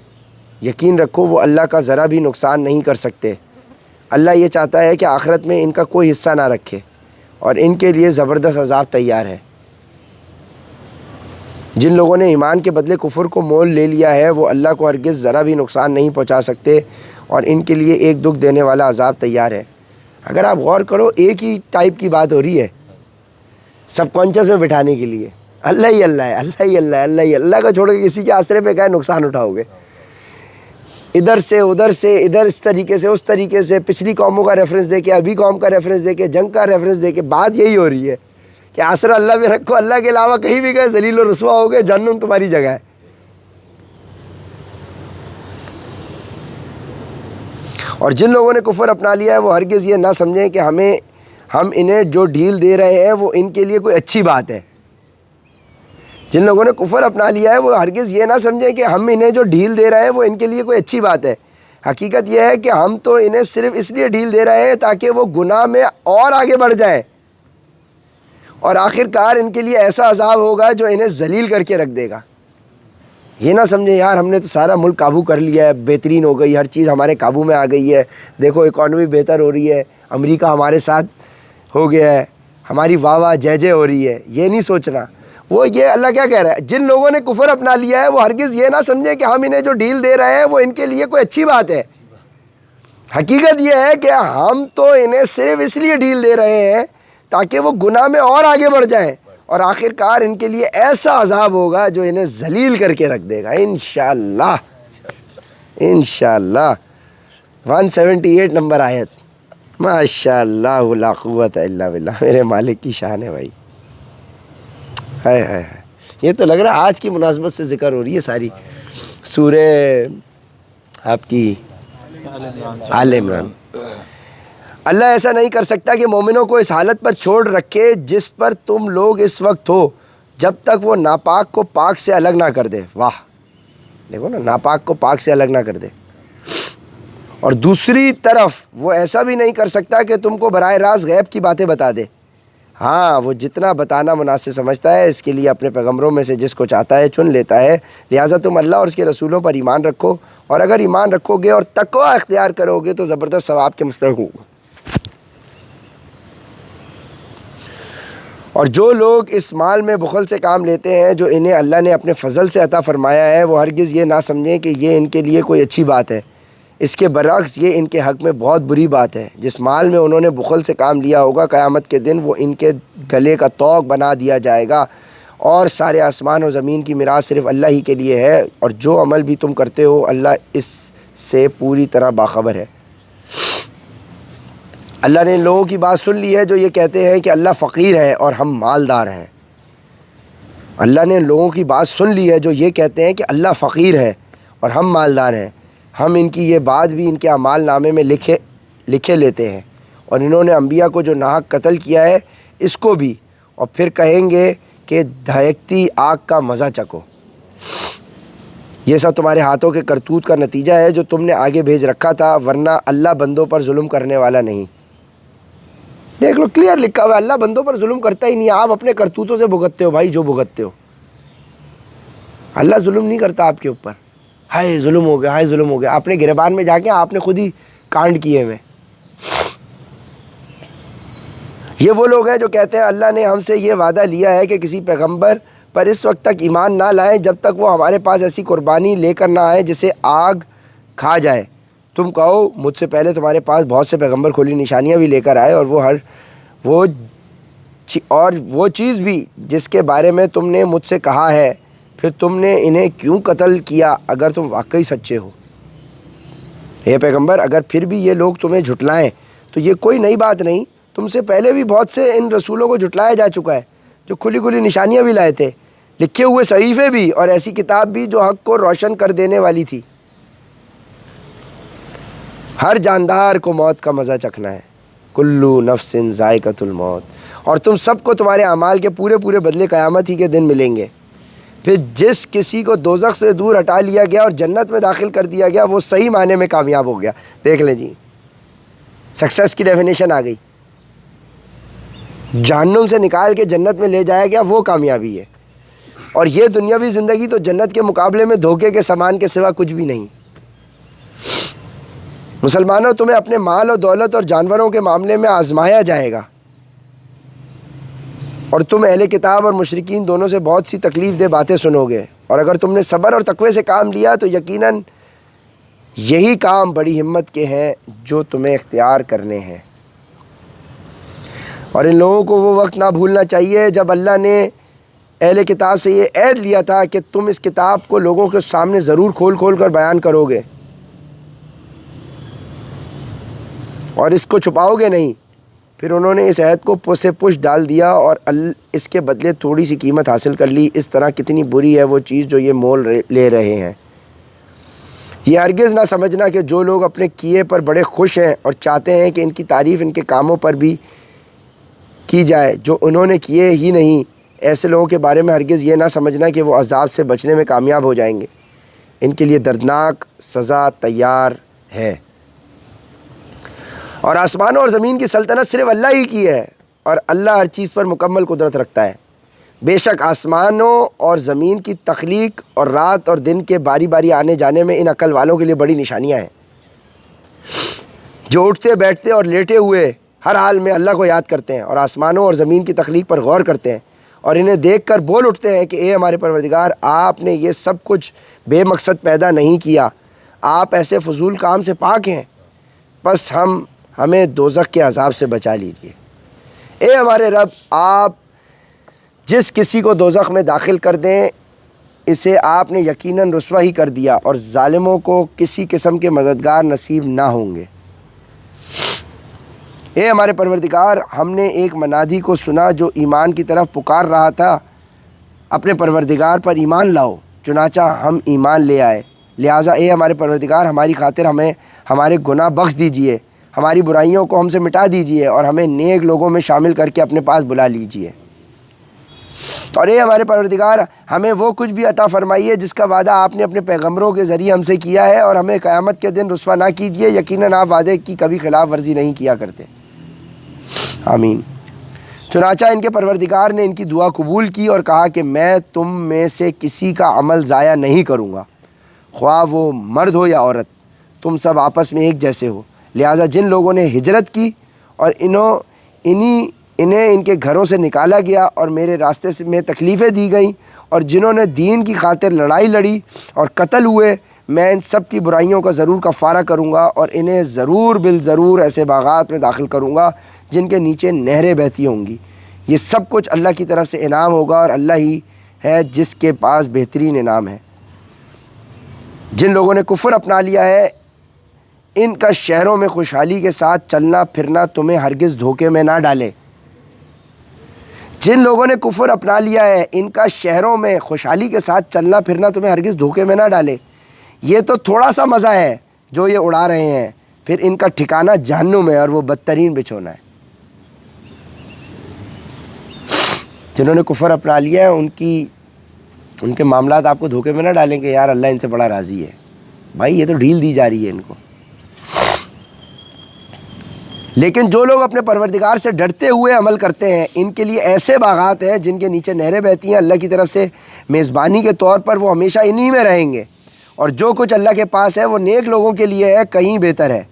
یقین رکھو وہ اللہ کا ذرا بھی نقصان نہیں کر سکتے۔ اللہ یہ چاہتا ہے کہ آخرت میں ان کا کوئی حصہ نہ رکھے، اور ان کے لیے زبردست عذاب تیار ہے۔ جن لوگوں نے ایمان کے بدلے کفر کو مول لے لیا ہے وہ اللہ کو ہرگز ذرا بھی نقصان نہیں پہنچا سکتے، اور ان کے لیے ایک دکھ دینے والا عذاب تیار ہے۔ اگر آپ غور کرو، ایک ہی ٹائپ کی بات ہو رہی ہے سب کانشیس میں بٹھانے کے لیے، اللہ ہی اللہ ہے، اللہ ہی اللہ ہے، اللہ ہی اللہ کا چھوڑ کے کسی کے آسرے پہ گئے نقصان اٹھاؤ گے، ادھر سے ادھر اس طریقے سے اس طریقے سے، پچھلی قوموں کا ریفرنس دے کے، ابھی قوم کا ریفرنس دے کے، جنگ کا ریفرنس دے کے، بات یہی ہو رہی ہے کہ آسرا اللہ میں رکھو، اللہ کے علاوہ کہیں بھی گئے ذلیل و رسوا ہو گئے، جہنم تمہاری جگہ ہے۔ اور جن لوگوں نے کفر اپنا لیا ہے وہ ہرگز یہ نہ سمجھیں کہ ہم انہیں جو ڈھیل دے رہے ہیں وہ ان کے لیے کوئی اچھی بات ہے۔ جن لوگوں نے کفر اپنا لیا ہے وہ ہرگز یہ نہ سمجھیں کہ ہم انہیں جو ڈھیل دے رہے ہیں وہ ان کے لیے کوئی اچھی بات ہے۔ حقیقت یہ ہے کہ ہم تو انہیں صرف اس لیے ڈھیل دے رہے ہیں تاکہ وہ گناہ میں اور آگے بڑھ جائیں، اور آخرکار ان کے لیے ایسا عذاب ہوگا جو انہیں ذلیل کر کے رکھ دے گا۔ یہ نہ سمجھیں یار ہم نے تو سارا ملک قابو کر لیا ہے، بہترین ہو گئی، ہر چیز ہمارے قابو میں آ گئی ہے، دیکھو اکانومی بہتر ہو رہی ہے، امریکہ ہمارے ساتھ ہو گیا ہے، ہماری واہ واہ جے جے ہو رہی ہے۔ یہ نہیں سوچنا، وہ یہ اللہ کیا کہہ رہا ہے، جن لوگوں نے کفر اپنا لیا ہے وہ ہرگز یہ نہ سمجھیں کہ ہم انہیں جو ڈھیل دے رہے ہیں وہ ان کے لیے کوئی اچھی بات ہے۔ حقیقت یہ ہے کہ ہم تو انہیں صرف اس لیے ڈھیل دے رہے ہیں تاکہ وہ گناہ میں اور آگے بڑھ جائیں، اور آخرکار ان کے لیے ایسا عذاب ہوگا جو انہیں ذلیل کر کے رکھ دے گا انشاءاللہ۔ انشاءاللہ 178 نمبر آیت، ماشاءاللہ لا قوت الا باللہ، میرے مالک کی شان ہے بھائی۔ ہے یہ تو لگ رہا ہے آج کی مناسبت سے ذکر ہو رہی ہے ساری سورہ آپ کی آل عمران۔ اللہ ایسا نہیں کر سکتا کہ مومنوں کو اس حالت پر چھوڑ رکھے جس پر تم لوگ اس وقت ہو، جب تک وہ ناپاک کو پاک سے الگ نہ کر دے۔ واہ، دیکھو نا، ناپاک کو پاک سے الگ نہ کر دے۔ اور دوسری طرف وہ ایسا بھی نہیں کر سکتا کہ تم کو براہ راست غیب کی باتیں بتا دے۔ ہاں، وہ جتنا بتانا مناسب سمجھتا ہے اس کے لیے اپنے پیغمبروں میں سے جس کو چاہتا ہے چن لیتا ہے، لہٰذا تم اللہ اور اس کے رسولوں پر ایمان رکھو، اور اگر ایمان رکھو گے اور تقوی اختیار کرو گے تو زبردست ثواب کے مستحق ہو۔ اور جو لوگ اس مال میں بخل سے کام لیتے ہیں جو انہیں اللہ نے اپنے فضل سے عطا فرمایا ہے، وہ ہرگز یہ نہ سمجھیں کہ یہ ان کے لیے کوئی اچھی بات ہے، اس کے برعکس یہ ان کے حق میں بہت بری بات ہے۔ جس مال میں انہوں نے بخل سے کام لیا ہوگا، قیامت کے دن وہ ان کے گلے کا طوق بنا دیا جائے گا، اور سارے آسمان اور زمین کی میراث صرف اللہ ہی کے لیے ہے، اور جو عمل بھی تم کرتے ہو اللہ اس سے پوری طرح باخبر ہے۔ اللہ نے ان لوگوں کی بات سن لی ہے جو یہ کہتے ہیں کہ اللہ فقیر ہے اور ہم مالدار ہیں۔ اللہ نے ان لوگوں کی بات سن لی ہے جو یہ کہتے ہیں کہ اللہ فقیر ہے اور ہم مالدار ہیں۔ ہم ان کی یہ بات بھی ان کے اعمال نامے میں لکھے لیتے ہیں، اور انہوں نے انبیاء کو جو ناحق قتل کیا ہے اس کو بھی، اور پھر کہیں گے کہ دھڑکتی آگ کا مزہ چکھو۔ یہ سب تمہارے ہاتھوں کے کرتوت کا نتیجہ ہے جو تم نے آگے بھیج رکھا تھا، ورنہ اللہ بندوں پر ظلم کرنے والا نہیں۔ دیکھ لو، کلیئر لکھا ہوا ہے، اللہ بندوں پر ظلم کرتا ہی نہیں، آپ اپنے کرتوتوں سے بھگتتے ہو بھائی جو بھگتتے ہو۔ اللہ ظلم نہیں کرتا آپ کے اوپر، ہائے ظلم ہو گیا، ہائے ظلم ہو گیا، اپنے گریبان میں جا کے آپ نے خود ہی کانڈ کیے ہوئے۔ یہ وہ لوگ ہیں جو کہتے ہیں اللہ نے ہم سے یہ وعدہ لیا ہے کہ کسی پیغمبر پر اس وقت تک ایمان نہ لائیں جب تک وہ ہمارے پاس ایسی قربانی لے کر نہ آئے جسے آگ کھا جائے۔ تم کہو مجھ سے پہلے تمہارے پاس بہت سے پیغمبر کھلی نشانیاں بھی لے کر آئے، اور وہ چیز بھی جس کے بارے میں تم نے مجھ سے کہا ہے، پھر تم نے انہیں کیوں قتل کیا اگر تم واقعی سچے ہو؟ اے پیغمبر، اگر پھر بھی یہ لوگ تمہیں جھٹلائیں تو یہ کوئی نئی بات نہیں، تم سے پہلے بھی بہت سے ان رسولوں کو جھٹلایا جا چکا ہے جو کھلی کھلی نشانیاں بھی لائے تھے، لکھے ہوئے صحیفے بھی، اور ایسی کتاب بھی جو حق کو روشن کر دینے والی تھی۔ ہر جاندار کو موت کا مزہ چکھنا ہے، کلو نفس ذائقۃ الموت، اور تم سب کو تمہارے اعمال کے پورے پورے بدلے قیامت ہی کے دن ملیں گے۔ پھر جس کسی کو دوزخ سے دور ہٹا لیا گیا اور جنت میں داخل کر دیا گیا وہ صحیح معنی میں کامیاب ہو گیا۔ دیکھ لیں جی، سکسیس کی ڈیفینیشن آ گئی۔ جہنم سے نکال کے جنت میں لے جایا گیا وہ کامیابی ہے، اور یہ دنیاوی زندگی تو جنت کے مقابلے میں دھوکے کے سامان کے سوا کچھ بھی نہیں۔ مسلمانوں، تمہیں اپنے مال و دولت اور جانوروں کے معاملے میں آزمایا جائے گا، اور تم اہل کتاب اور مشرکین دونوں سے بہت سی تکلیف دہ باتیں سنو گے، اور اگر تم نے صبر اور تقوی سے کام لیا تو یقیناً یہی کام بڑی ہمت کے ہیں جو تمہیں اختیار کرنے ہیں۔ اور ان لوگوں کو وہ وقت نہ بھولنا چاہیے جب اللہ نے اہل کتاب سے یہ عہد لیا تھا کہ تم اس کتاب کو لوگوں کے سامنے ضرور کھول کھول کر بیان کرو گے اور اس کو چھپاؤ گے نہیں۔ پھر انہوں نے اس عہد کو سے پش ڈال دیا اور اس کے بدلے تھوڑی سی قیمت حاصل کر لی۔ اس طرح کتنی بری ہے وہ چیز جو یہ مول لے رہے ہیں۔ یہ ہرگز نہ سمجھنا کہ جو لوگ اپنے کیے پر بڑے خوش ہیں اور چاہتے ہیں کہ ان کی تعریف ان کے کاموں پر بھی کی جائے جو انہوں نے کیے ہی نہیں، ایسے لوگوں کے بارے میں ہرگز یہ نہ سمجھنا کہ وہ عذاب سے بچنے میں کامیاب ہو جائیں گے۔ ان کے لیے دردناک سزا تیار ہے۔ اور آسمانوں اور زمین کی سلطنت صرف اللہ ہی کی ہے، اور اللہ ہر چیز پر مکمل قدرت رکھتا ہے۔ بے شک آسمانوں اور زمین کی تخلیق اور رات اور دن کے باری باری آنے جانے میں ان عقل والوں کے لیے بڑی نشانیاں ہیں جو اٹھتے بیٹھتے اور لیٹے ہوئے ہر حال میں اللہ کو یاد کرتے ہیں، اور آسمانوں اور زمین کی تخلیق پر غور کرتے ہیں، اور انہیں دیکھ کر بول اٹھتے ہیں کہ اے ہمارے پروردگار، آپ نے یہ سب کچھ بے مقصد پیدا نہیں کیا، آپ ایسے فضول کام سے پاک ہیں، بس ہمیں دوزخ کے عذاب سے بچا لیجئے۔ اے ہمارے رب، آپ جس کسی کو دوزخ میں داخل کر دیں اسے آپ نے یقیناً رسوا ہی کر دیا، اور ظالموں کو کسی قسم کے مددگار نصیب نہ ہوں گے۔ اے ہمارے پروردگار، ہم نے ایک منادی کو سنا جو ایمان کی طرف پکار رہا تھا، اپنے پروردگار پر ایمان لاؤ، چنانچہ ہم ایمان لے آئے۔ لہٰذا اے ہمارے پروردگار، ہماری خاطر ہمیں ہمارے گناہ بخش دیجئے، ہماری برائیوں کو ہم سے مٹا دیجئے، اور ہمیں نیک لوگوں میں شامل کر کے اپنے پاس بلا لیجئے۔ اور اے ہمارے پروردگار، ہمیں وہ کچھ بھی عطا فرمائیے جس کا وعدہ آپ نے اپنے پیغمبروں کے ذریعے ہم سے کیا ہے، اور ہمیں قیامت کے دن رسوا نہ کیجیے، یقیناً آپ وعدے کی کبھی خلاف ورزی نہیں کیا کرتے۔ آمین۔ چنانچہ ان کے پروردگار نے ان کی دعا قبول کی اور کہا کہ میں تم میں سے کسی کا عمل ضائع نہیں کروں گا، خواہ وہ مرد ہو یا عورت، تم سب آپس میں ایک جیسے ہو۔ لہٰذا جن لوگوں نے ہجرت کی اور انہیں ان کے گھروں سے نکالا گیا اور میرے راستے میں تکلیفیں دی گئیں، اور جنہوں نے دین کی خاطر لڑائی لڑی اور قتل ہوئے، میں ان سب کی برائیوں کا ضرور کفارہ کروں گا، اور انہیں ضرور بالضرور ایسے باغات میں داخل کروں گا جن کے نیچے نہریں بہتی ہوں گی۔ یہ سب کچھ اللہ کی طرف سے انعام ہوگا، اور اللہ ہی ہے جس کے پاس بہترین انعام ہے۔ جن لوگوں نے کفر اپنا لیا ہے ان کا شہروں میں خوشحالی کے ساتھ چلنا پھرنا تمہیں ہرگز دھوکے میں نہ ڈالے۔ جن لوگوں نے کفر اپنا لیا ہے ان کا شہروں میں خوشحالی کے ساتھ چلنا پھرنا تمہیں ہرگز دھوکے میں نہ ڈالے۔ یہ تو تھوڑا سا مزہ ہے جو یہ اڑا رہے ہیں، پھر ان کا ٹھکانہ جہنم ہے اور وہ بدترین بچھونا ہے۔ جنہوں نے کفر اپنا لیا ہے ان کے معاملات آپ کو دھوکے میں نہ ڈالیں کہ یار اللہ ان سے بڑا راضی ہے۔ بھائی یہ تو ڈھیل دی جا رہی ہے ان کو۔ لیکن جو لوگ اپنے پروردگار سے ڈرتے ہوئے عمل کرتے ہیں ان کے لیے ایسے باغات ہیں جن کے نیچے نہریں بہتی ہیں، اللہ کی طرف سے میزبانی کے طور پر وہ ہمیشہ انہی میں رہیں گے، اور جو کچھ اللہ کے پاس ہے وہ نیک لوگوں کے لیے ہے، کہیں بہتر ہے۔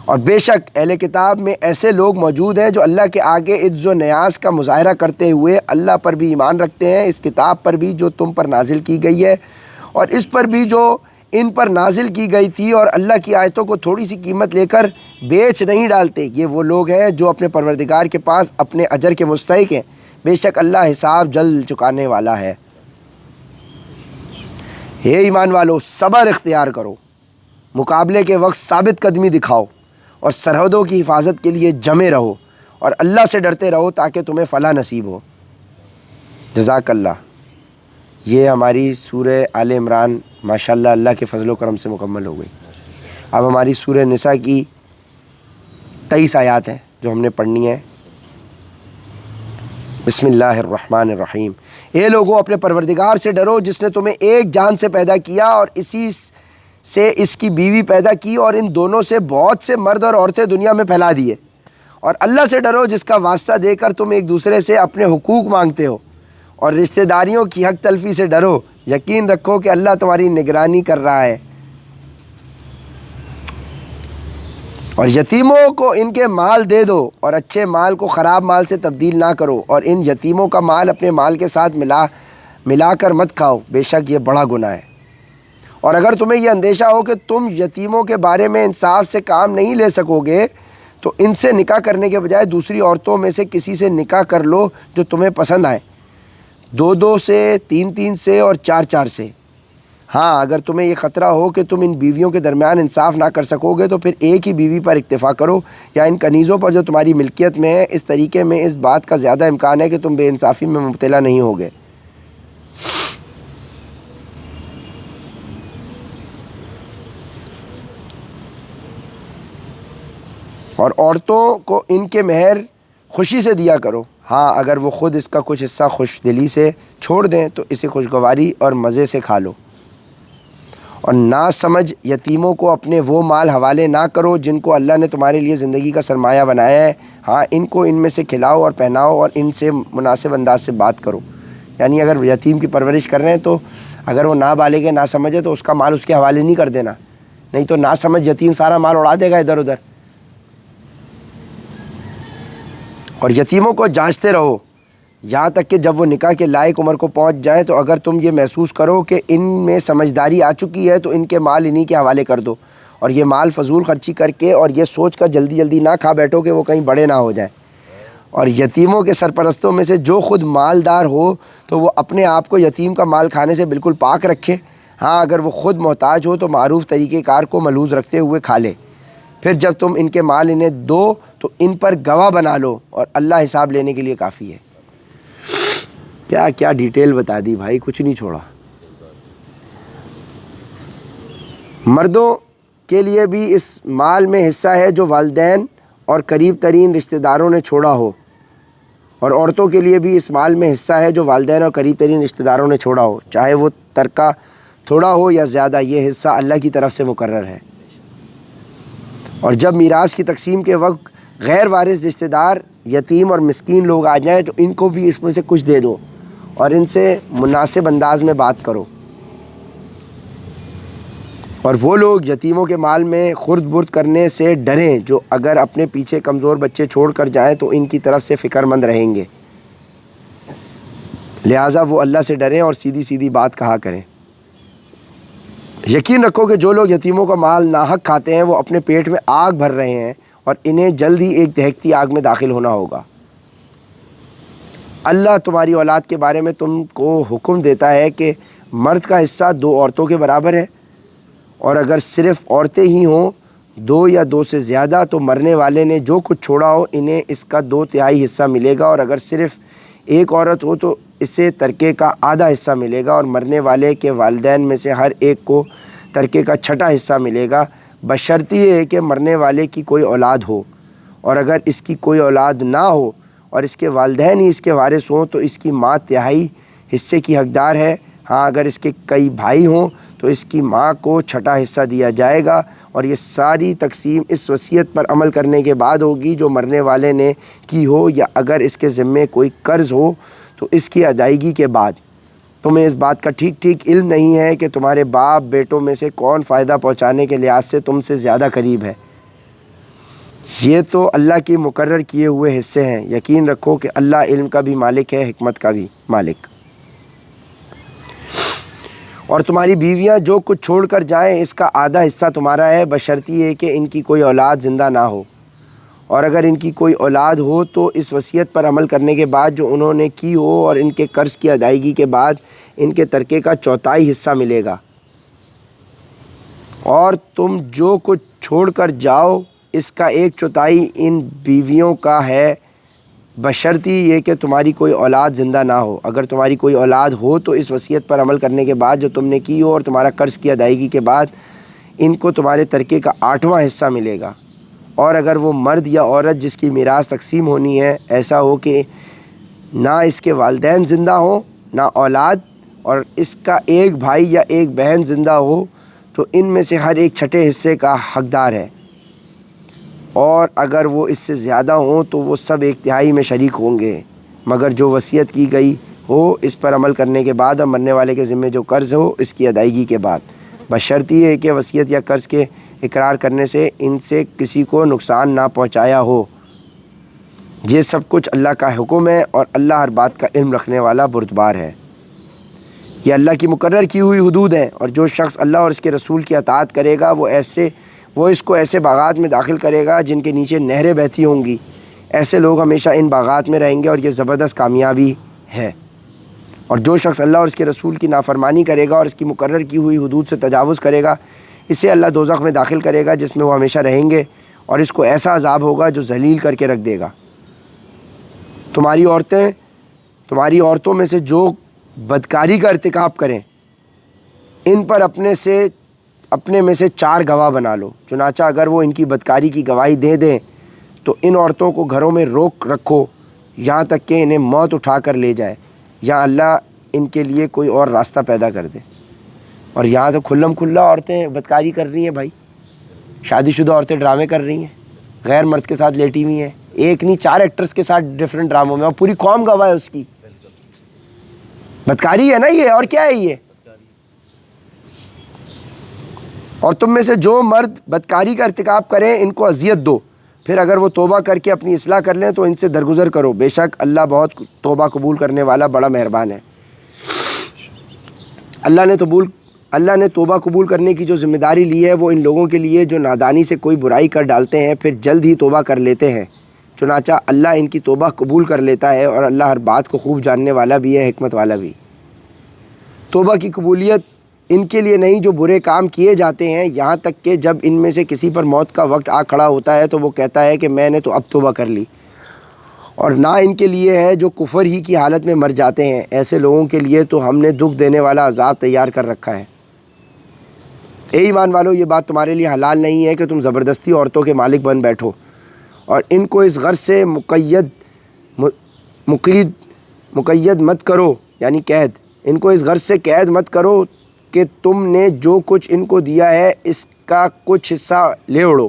اور بے شک اہل کتاب میں ایسے لوگ موجود ہیں جو اللہ کے آگے عجز و نیاز کا مظاہرہ کرتے ہوئے اللہ پر بھی ایمان رکھتے ہیں، اس کتاب پر بھی جو تم پر نازل کی گئی ہے اور اس پر بھی جو ان پر نازل کی گئی تھی، اور اللہ کی آیتوں کو تھوڑی سی قیمت لے کر بیچ نہیں ڈالتے۔ یہ وہ لوگ ہیں جو اپنے پروردگار کے پاس اپنے اجر کے مستحق ہیں، بے شک اللہ حساب جلد چکانے والا ہے۔ ہے ایمان والو، صبر اختیار کرو، مقابلے کے وقت ثابت قدمی دکھاؤ اور سرحدوں کی حفاظت کے لیے جمے رہو اور اللہ سے ڈرتے رہو تاکہ تمہیں فلاح نصیب ہو۔ جزاک اللہ۔ یہ ہماری سورہ آل عمران ماشاءاللہ اللہ کے فضل و کرم سے مکمل ہو گئی۔ اب ہماری سورہ نساء کی 23 آیات ہیں جو ہم نے پڑھنی ہیں۔ بسم اللہ الرحمن الرحیم۔ اے لوگوں، اپنے پروردگار سے ڈرو جس نے تمہیں ایک جان سے پیدا کیا اور اسی سے اس کی بیوی پیدا کی، اور ان دونوں سے بہت سے مرد اور عورتیں دنیا میں پھیلا دیے۔ اور اللہ سے ڈرو جس کا واسطہ دے کر تم ایک دوسرے سے اپنے حقوق مانگتے ہو، اور رشتہ داریوں کی حق تلفی سے ڈرو، یقین رکھو کہ اللہ تمہاری نگرانی کر رہا ہے۔ اور یتیموں کو ان کے مال دے دو اور اچھے مال کو خراب مال سے تبدیل نہ کرو، اور ان یتیموں کا مال اپنے مال کے ساتھ ملا کر مت کھاؤ، بے شک یہ بڑا گناہ ہے۔ اور اگر تمہیں یہ اندیشہ ہو کہ تم یتیموں کے بارے میں انصاف سے کام نہیں لے سکو گے تو ان سے نکاح کرنے کے بجائے دوسری عورتوں میں سے کسی سے نکاح کر لو جو تمہیں پسند آئے، 2 سے، 3 سے اور 4 سے۔ ہاں، اگر تمہیں یہ خطرہ ہو کہ تم ان بیویوں کے درمیان انصاف نہ کر سکو گے تو پھر ایک ہی بیوی پر اکتفا کرو، یا ان کنیزوں پر جو تمہاری ملکیت میں ہے۔ اس طریقے میں اس بات کا زیادہ امکان ہے کہ تم بے انصافی میں مبتلا نہیں ہوگے۔ اور عورتوں کو ان کے مہر خوشی سے دیا کرو، ہاں اگر وہ خود اس کا کچھ حصہ خوش دلی سے چھوڑ دیں تو اسے خوشگواری اور مزے سے کھا لو۔ اور نہ سمجھ یتیموں کو اپنے وہ مال حوالے نہ کرو جن کو اللہ نے تمہارے لیے زندگی کا سرمایہ بنایا ہے، ہاں ان کو ان میں سے کھلاؤ اور پہناؤ اور ان سے مناسب انداز سے بات کرو۔ یعنی اگر یتیم کی پرورش کر رہے ہیں تو اگر وہ نابالغ ہے، نہ سمجھے، تو اس کا مال اس کے حوالے نہیں کر دینا، نہیں تو نہ سمجھ یتیم سارا مال اڑا دے گا ادھر ادھر۔ اور یتیموں کو جانچتے رہو یہاں تک کہ جب وہ نکاح کے لائق عمر کو پہنچ جائیں، تو اگر تم یہ محسوس کرو کہ ان میں سمجھداری آ چکی ہے تو ان کے مال انہی کے حوالے کر دو، اور یہ مال فضول خرچی کر کے اور یہ سوچ کر جلدی جلدی نہ کھا بیٹھو کہ وہ کہیں بڑے نہ ہو جائیں۔ اور یتیموں کے سرپرستوں میں سے جو خود مالدار ہو تو وہ اپنے آپ کو یتیم کا مال کھانے سے بالکل پاک رکھے، ہاں اگر وہ خود محتاج ہو تو معروف طریقہ کار کو ملحوظ رکھتے ہوئے کھا لے۔ پھر جب تم ان کے مال انہیں دو تو ان پر گواہ بنا لو، اور اللہ حساب لینے کے لیے کافی ہے۔ کیا کیا ڈیٹیل بتا دی بھائی، کچھ نہیں چھوڑا۔ مردوں کے لیے بھی اس مال میں حصہ ہے جو والدین اور قریب ترین رشتہ داروں نے چھوڑا ہو، اور عورتوں کے لیے بھی اس مال میں حصہ ہے جو والدین اور قریب ترین رشتہ داروں نے چھوڑا ہو، چاہے وہ ترکہ تھوڑا ہو یا زیادہ، یہ حصہ اللہ کی طرف سے مقرر ہے۔ اور جب میراث کی تقسیم کے وقت غیر وارث رشتہ دار، یتیم اور مسکین لوگ آ جائیں تو ان کو بھی اس میں سے کچھ دے دو اور ان سے مناسب انداز میں بات کرو۔ اور وہ لوگ یتیموں کے مال میں خرد برد کرنے سے ڈریں جو اگر اپنے پیچھے کمزور بچے چھوڑ کر جائیں تو ان کی طرف سے فکر مند رہیں گے، لہٰذا وہ اللہ سے ڈریں اور سیدھی سیدھی بات کہا کریں۔ یقین رکھو کہ جو لوگ یتیموں کا مال ناحق کھاتے ہیں وہ اپنے پیٹ میں آگ بھر رہے ہیں، اور انہیں جلد ہی ایک دہکتی آگ میں داخل ہونا ہوگا۔ اللہ تمہاری اولاد کے بارے میں تم کو حکم دیتا ہے کہ مرد کا حصہ 2 عورتوں کے برابر ہے، اور اگر صرف عورتیں ہی ہوں 2 یا 2 سے زیادہ تو مرنے والے نے جو کچھ چھوڑا ہو انہیں اس کا 2/3 حصہ ملے گا، اور اگر صرف ایک عورت ہو تو اسے ترکے کا آدھا حصہ ملے گا، اور مرنے والے کے والدین میں سے ہر ایک کو ترکے کا 6واں حصہ ملے گا، بشرط یہ کہ مرنے والے کی کوئی اولاد ہو۔ اور اگر اس کی کوئی اولاد نہ ہو اور اس کے والدین ہی اس کے وارث ہوں تو اس کی ماں 1/3 حصے کی حقدار ہے، ہاں اگر اس کے کئی بھائی ہوں تو اس کی ماں کو 6واں حصہ دیا جائے گا، اور یہ ساری تقسیم اس وصیت پر عمل کرنے کے بعد ہوگی جو مرنے والے نے کی ہو، یا اگر اس کے ذمے کوئی قرض ہو تو اس کی ادائیگی کے بعد۔ تمہیں اس بات کا ٹھیک ٹھیک علم نہیں ہے کہ تمہارے باپ بیٹوں میں سے کون فائدہ پہنچانے کے لحاظ سے تم سے زیادہ قریب ہے۔ یہ تو اللہ کے مقرر کیے ہوئے حصے ہیں. یقین رکھو کہ اللہ علم کا بھی مالک ہے، حکمت کا بھی مالک. اور تمہاری بیویاں جو کچھ چھوڑ کر جائیں اس کا آدھا حصہ تمہارا ہے، بشرطی یہ کہ ان کی کوئی اولاد زندہ نہ ہو. اور اگر ان کی کوئی اولاد ہو تو اس وصیت پر عمل کرنے کے بعد جو انہوں نے کی ہو اور ان کے قرض کی ادائیگی کے بعد ان کے ترکے کا چوتھائی حصہ ملے گا. اور تم جو کچھ چھوڑ کر جاؤ اس کا ایک چوتھائی ان بیویوں کا ہے، بشرطی یہ کہ تمہاری کوئی اولاد زندہ نہ ہو. اگر تمہاری کوئی اولاد ہو تو اس وصیت پر عمل کرنے کے بعد جو تم نے کی ہو اور تمہارا قرض کی ادائیگی کے بعد ان کو تمہارے ترکے کا 8واں حصہ ملے گا. اور اگر وہ مرد یا عورت جس کی میراث تقسیم ہونی ہے ایسا ہو کہ نہ اس کے والدین زندہ ہوں نہ اولاد، اور اس کا ایک بھائی یا ایک بہن زندہ ہو، تو ان میں سے ہر ایک چھٹے حصے کا حقدار ہے. اور اگر وہ اس سے زیادہ ہوں تو وہ سب 1/3 میں شریک ہوں گے، مگر جو وصیت کی گئی ہو اس پر عمل کرنے کے بعد اور مرنے والے کے ذمے جو قرض ہو اس کی ادائیگی کے بعد، بشرطی ہے کہ وصیت یا قرض کے اقرار کرنے سے ان سے کسی کو نقصان نہ پہنچایا ہو. یہ سب کچھ اللہ کا حکم ہے اور اللہ ہر بات کا علم رکھنے والا بردبار ہے. یہ اللہ کی مقرر کی ہوئی حدود ہیں، اور جو شخص اللہ اور اس کے رسول کی اطاعت کرے گا وہ اس کو ایسے باغات میں داخل کرے گا جن کے نیچے نہریں بہتی ہوں گی. ایسے لوگ ہمیشہ ان باغات میں رہیں گے اور یہ زبردست کامیابی ہے. اور جو شخص اللہ اور اس کے رسول کی نافرمانی کرے گا اور اس کی مقرر کی ہوئی حدود سے تجاوز کرے گا اسے اللہ دوزخ میں داخل کرے گا جس میں وہ ہمیشہ رہیں گے، اور اس کو ایسا عذاب ہوگا جو ذلیل کر کے رکھ دے گا. تمہاری عورتوں میں سے جو بدکاری کا ارتکاب کریں ان پر اپنے میں سے 4 گواہ بنا لو. چنانچہ اگر وہ ان کی بدکاری کی گواہی دے دیں تو ان عورتوں کو گھروں میں روک رکھو یہاں تک کہ انہیں موت اٹھا کر لے جائے یا اللہ ان کے لیے کوئی اور راستہ پیدا کر دے. اور یہاں تو کھلم کھلا عورتیں بدکاری کر رہی ہیں بھائی. شادی شدہ عورتیں ڈرامے کر رہی ہیں، غیر مرد کے ساتھ لیٹی ہوئی ہیں، ایک نہیں 4 ایکٹرز کے ساتھ ڈیفرنٹ ڈراموں میں، اور پوری قوم گواہ ہے اس کی. بدکاری ہے نا یہ، اور کیا ہے یہ؟ اور تم میں سے جو مرد بدکاری کا ارتکاب کریں ان کو اذیت دو، پھر اگر وہ توبہ کر کے اپنی اصلاح کر لیں تو ان سے درگزر کرو، بے شک اللہ بہت توبہ قبول کرنے والا بڑا مہربان ہے. اللہ نے توبہ قبول کرنے کی جو ذمہ داری لی ہے وہ ان لوگوں کے لیے جو نادانی سے کوئی برائی کر ڈالتے ہیں پھر جلد ہی توبہ کر لیتے ہیں. چنانچہ اللہ ان کی توبہ قبول کر لیتا ہے اور اللہ ہر بات کو خوب جاننے والا بھی ہے، حکمت والا بھی. توبہ کی قبولیت ان کے لیے نہیں جو برے کام کیے جاتے ہیں، یہاں تک کہ جب ان میں سے کسی پر موت کا وقت آ کھڑا ہوتا ہے تو وہ کہتا ہے کہ میں نے تو اب توبہ کر لی. اور نہ ان کے لیے ہے جو کفر ہی کی حالت میں مر جاتے ہیں، ایسے لوگوں کے لیے تو ہم نے دکھ دینے والا عذاب تیار کر رکھا ہے. اے ایمان والو، یہ بات تمہارے لیے حلال نہیں ہے کہ تم زبردستی عورتوں کے مالک بن بیٹھو اور ان کو اس غرض سے مقید مت کرو، یعنی قید. ان کو اس غرض سے قید مت کرو کہ تم نے جو کچھ ان کو دیا ہے اس کا کچھ حصہ لے اڑو،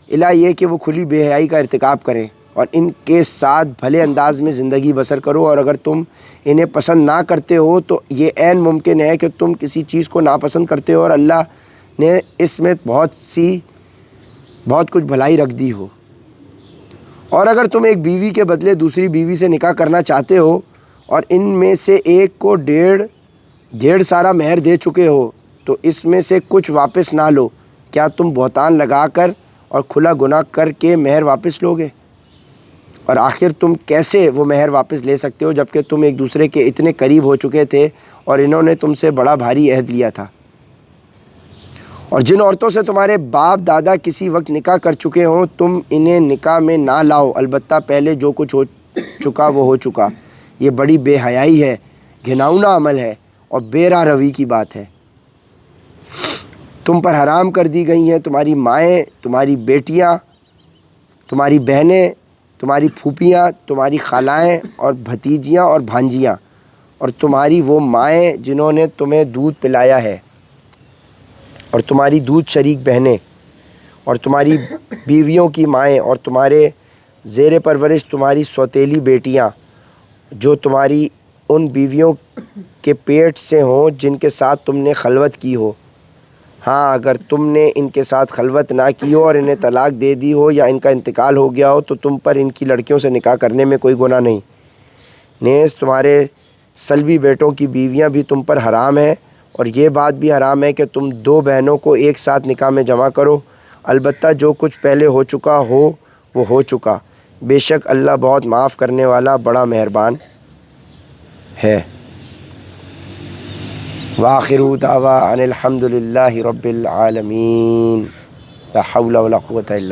الا یہ کہ وہ کھلی بے حیائی کا ارتکاب کریں اور ان کے ساتھ بھلے انداز میں زندگی بسر کرو. اور اگر تم انہیں پسند نہ کرتے ہو تو یہ عین ممکن ہے کہ تم کسی چیز کو ناپسند کرتے ہو اور اللہ نے اس میں بہت کچھ بھلائی رکھ دی ہو. اور اگر تم ایک بیوی کے بدلے دوسری بیوی سے نکاح کرنا چاہتے ہو اور ان میں سے ایک کو ڈیڑھ سارا مہر دے چکے ہو تو اس میں سے کچھ واپس نہ لو. کیا تم بہتان لگا کر اور کھلا گناہ کر کے مہر واپس لوگے؟ اور آخر تم کیسے وہ مہر واپس لے سکتے ہو جبکہ تم ایک دوسرے کے اتنے قریب ہو چکے تھے اور انہوں نے تم سے بڑا بھاری عہد لیا تھا. اور جن عورتوں سے تمہارے باپ دادا کسی وقت نکاح کر چکے ہوں تم انہیں نکاح میں نہ لاؤ، البتہ پہلے جو کچھ ہو چکا وہ ہو چکا. یہ بڑی بے حیائی ہے، گھناؤنا عمل ہے اور بے راہ روی کی بات ہے. تم پر حرام کر دی گئی ہیں تمہاری مائیں، تمہاری بیٹیاں، تمہاری بہنیں، تمہاری پھوپھیاں، تمہاری خالائیں اور بھتیجیاں اور بھانجیاں، اور تمہاری وہ مائیں جنہوں نے تمہیں دودھ پلایا ہے، اور تمہاری دودھ شریک بہنیں، اور تمہاری بیویوں کی مائیں، اور تمہارے زیر پرورش تمہاری سوتیلی بیٹیاں جو تمہاری ان بیویوں کے پیٹ سے ہوں جن کے ساتھ تم نے خلوت کی ہو. ہاں اگر تم نے ان کے ساتھ خلوت نہ کی ہو اور انہیں طلاق دے دی ہو یا ان کا انتقال ہو گیا ہو تو تم پر ان کی لڑکیوں سے نکاح کرنے میں کوئی گناہ نہیں۔ نیز تمہارے سلبی بیٹوں کی بیویاں بھی تم پر حرام ہیں، اور یہ بات بھی حرام ہے کہ تم دو بہنوں کو ایک ساتھ نکاح میں جمع کرو، البتہ جو کچھ پہلے ہو چکا ہو وہ ہو چکا، بے شک اللہ بہت معاف کرنے والا بڑا مہربان ہے۔ وآخر دعوانا ان الحمد للہ رب العالمین، لا حول ولا قوة الا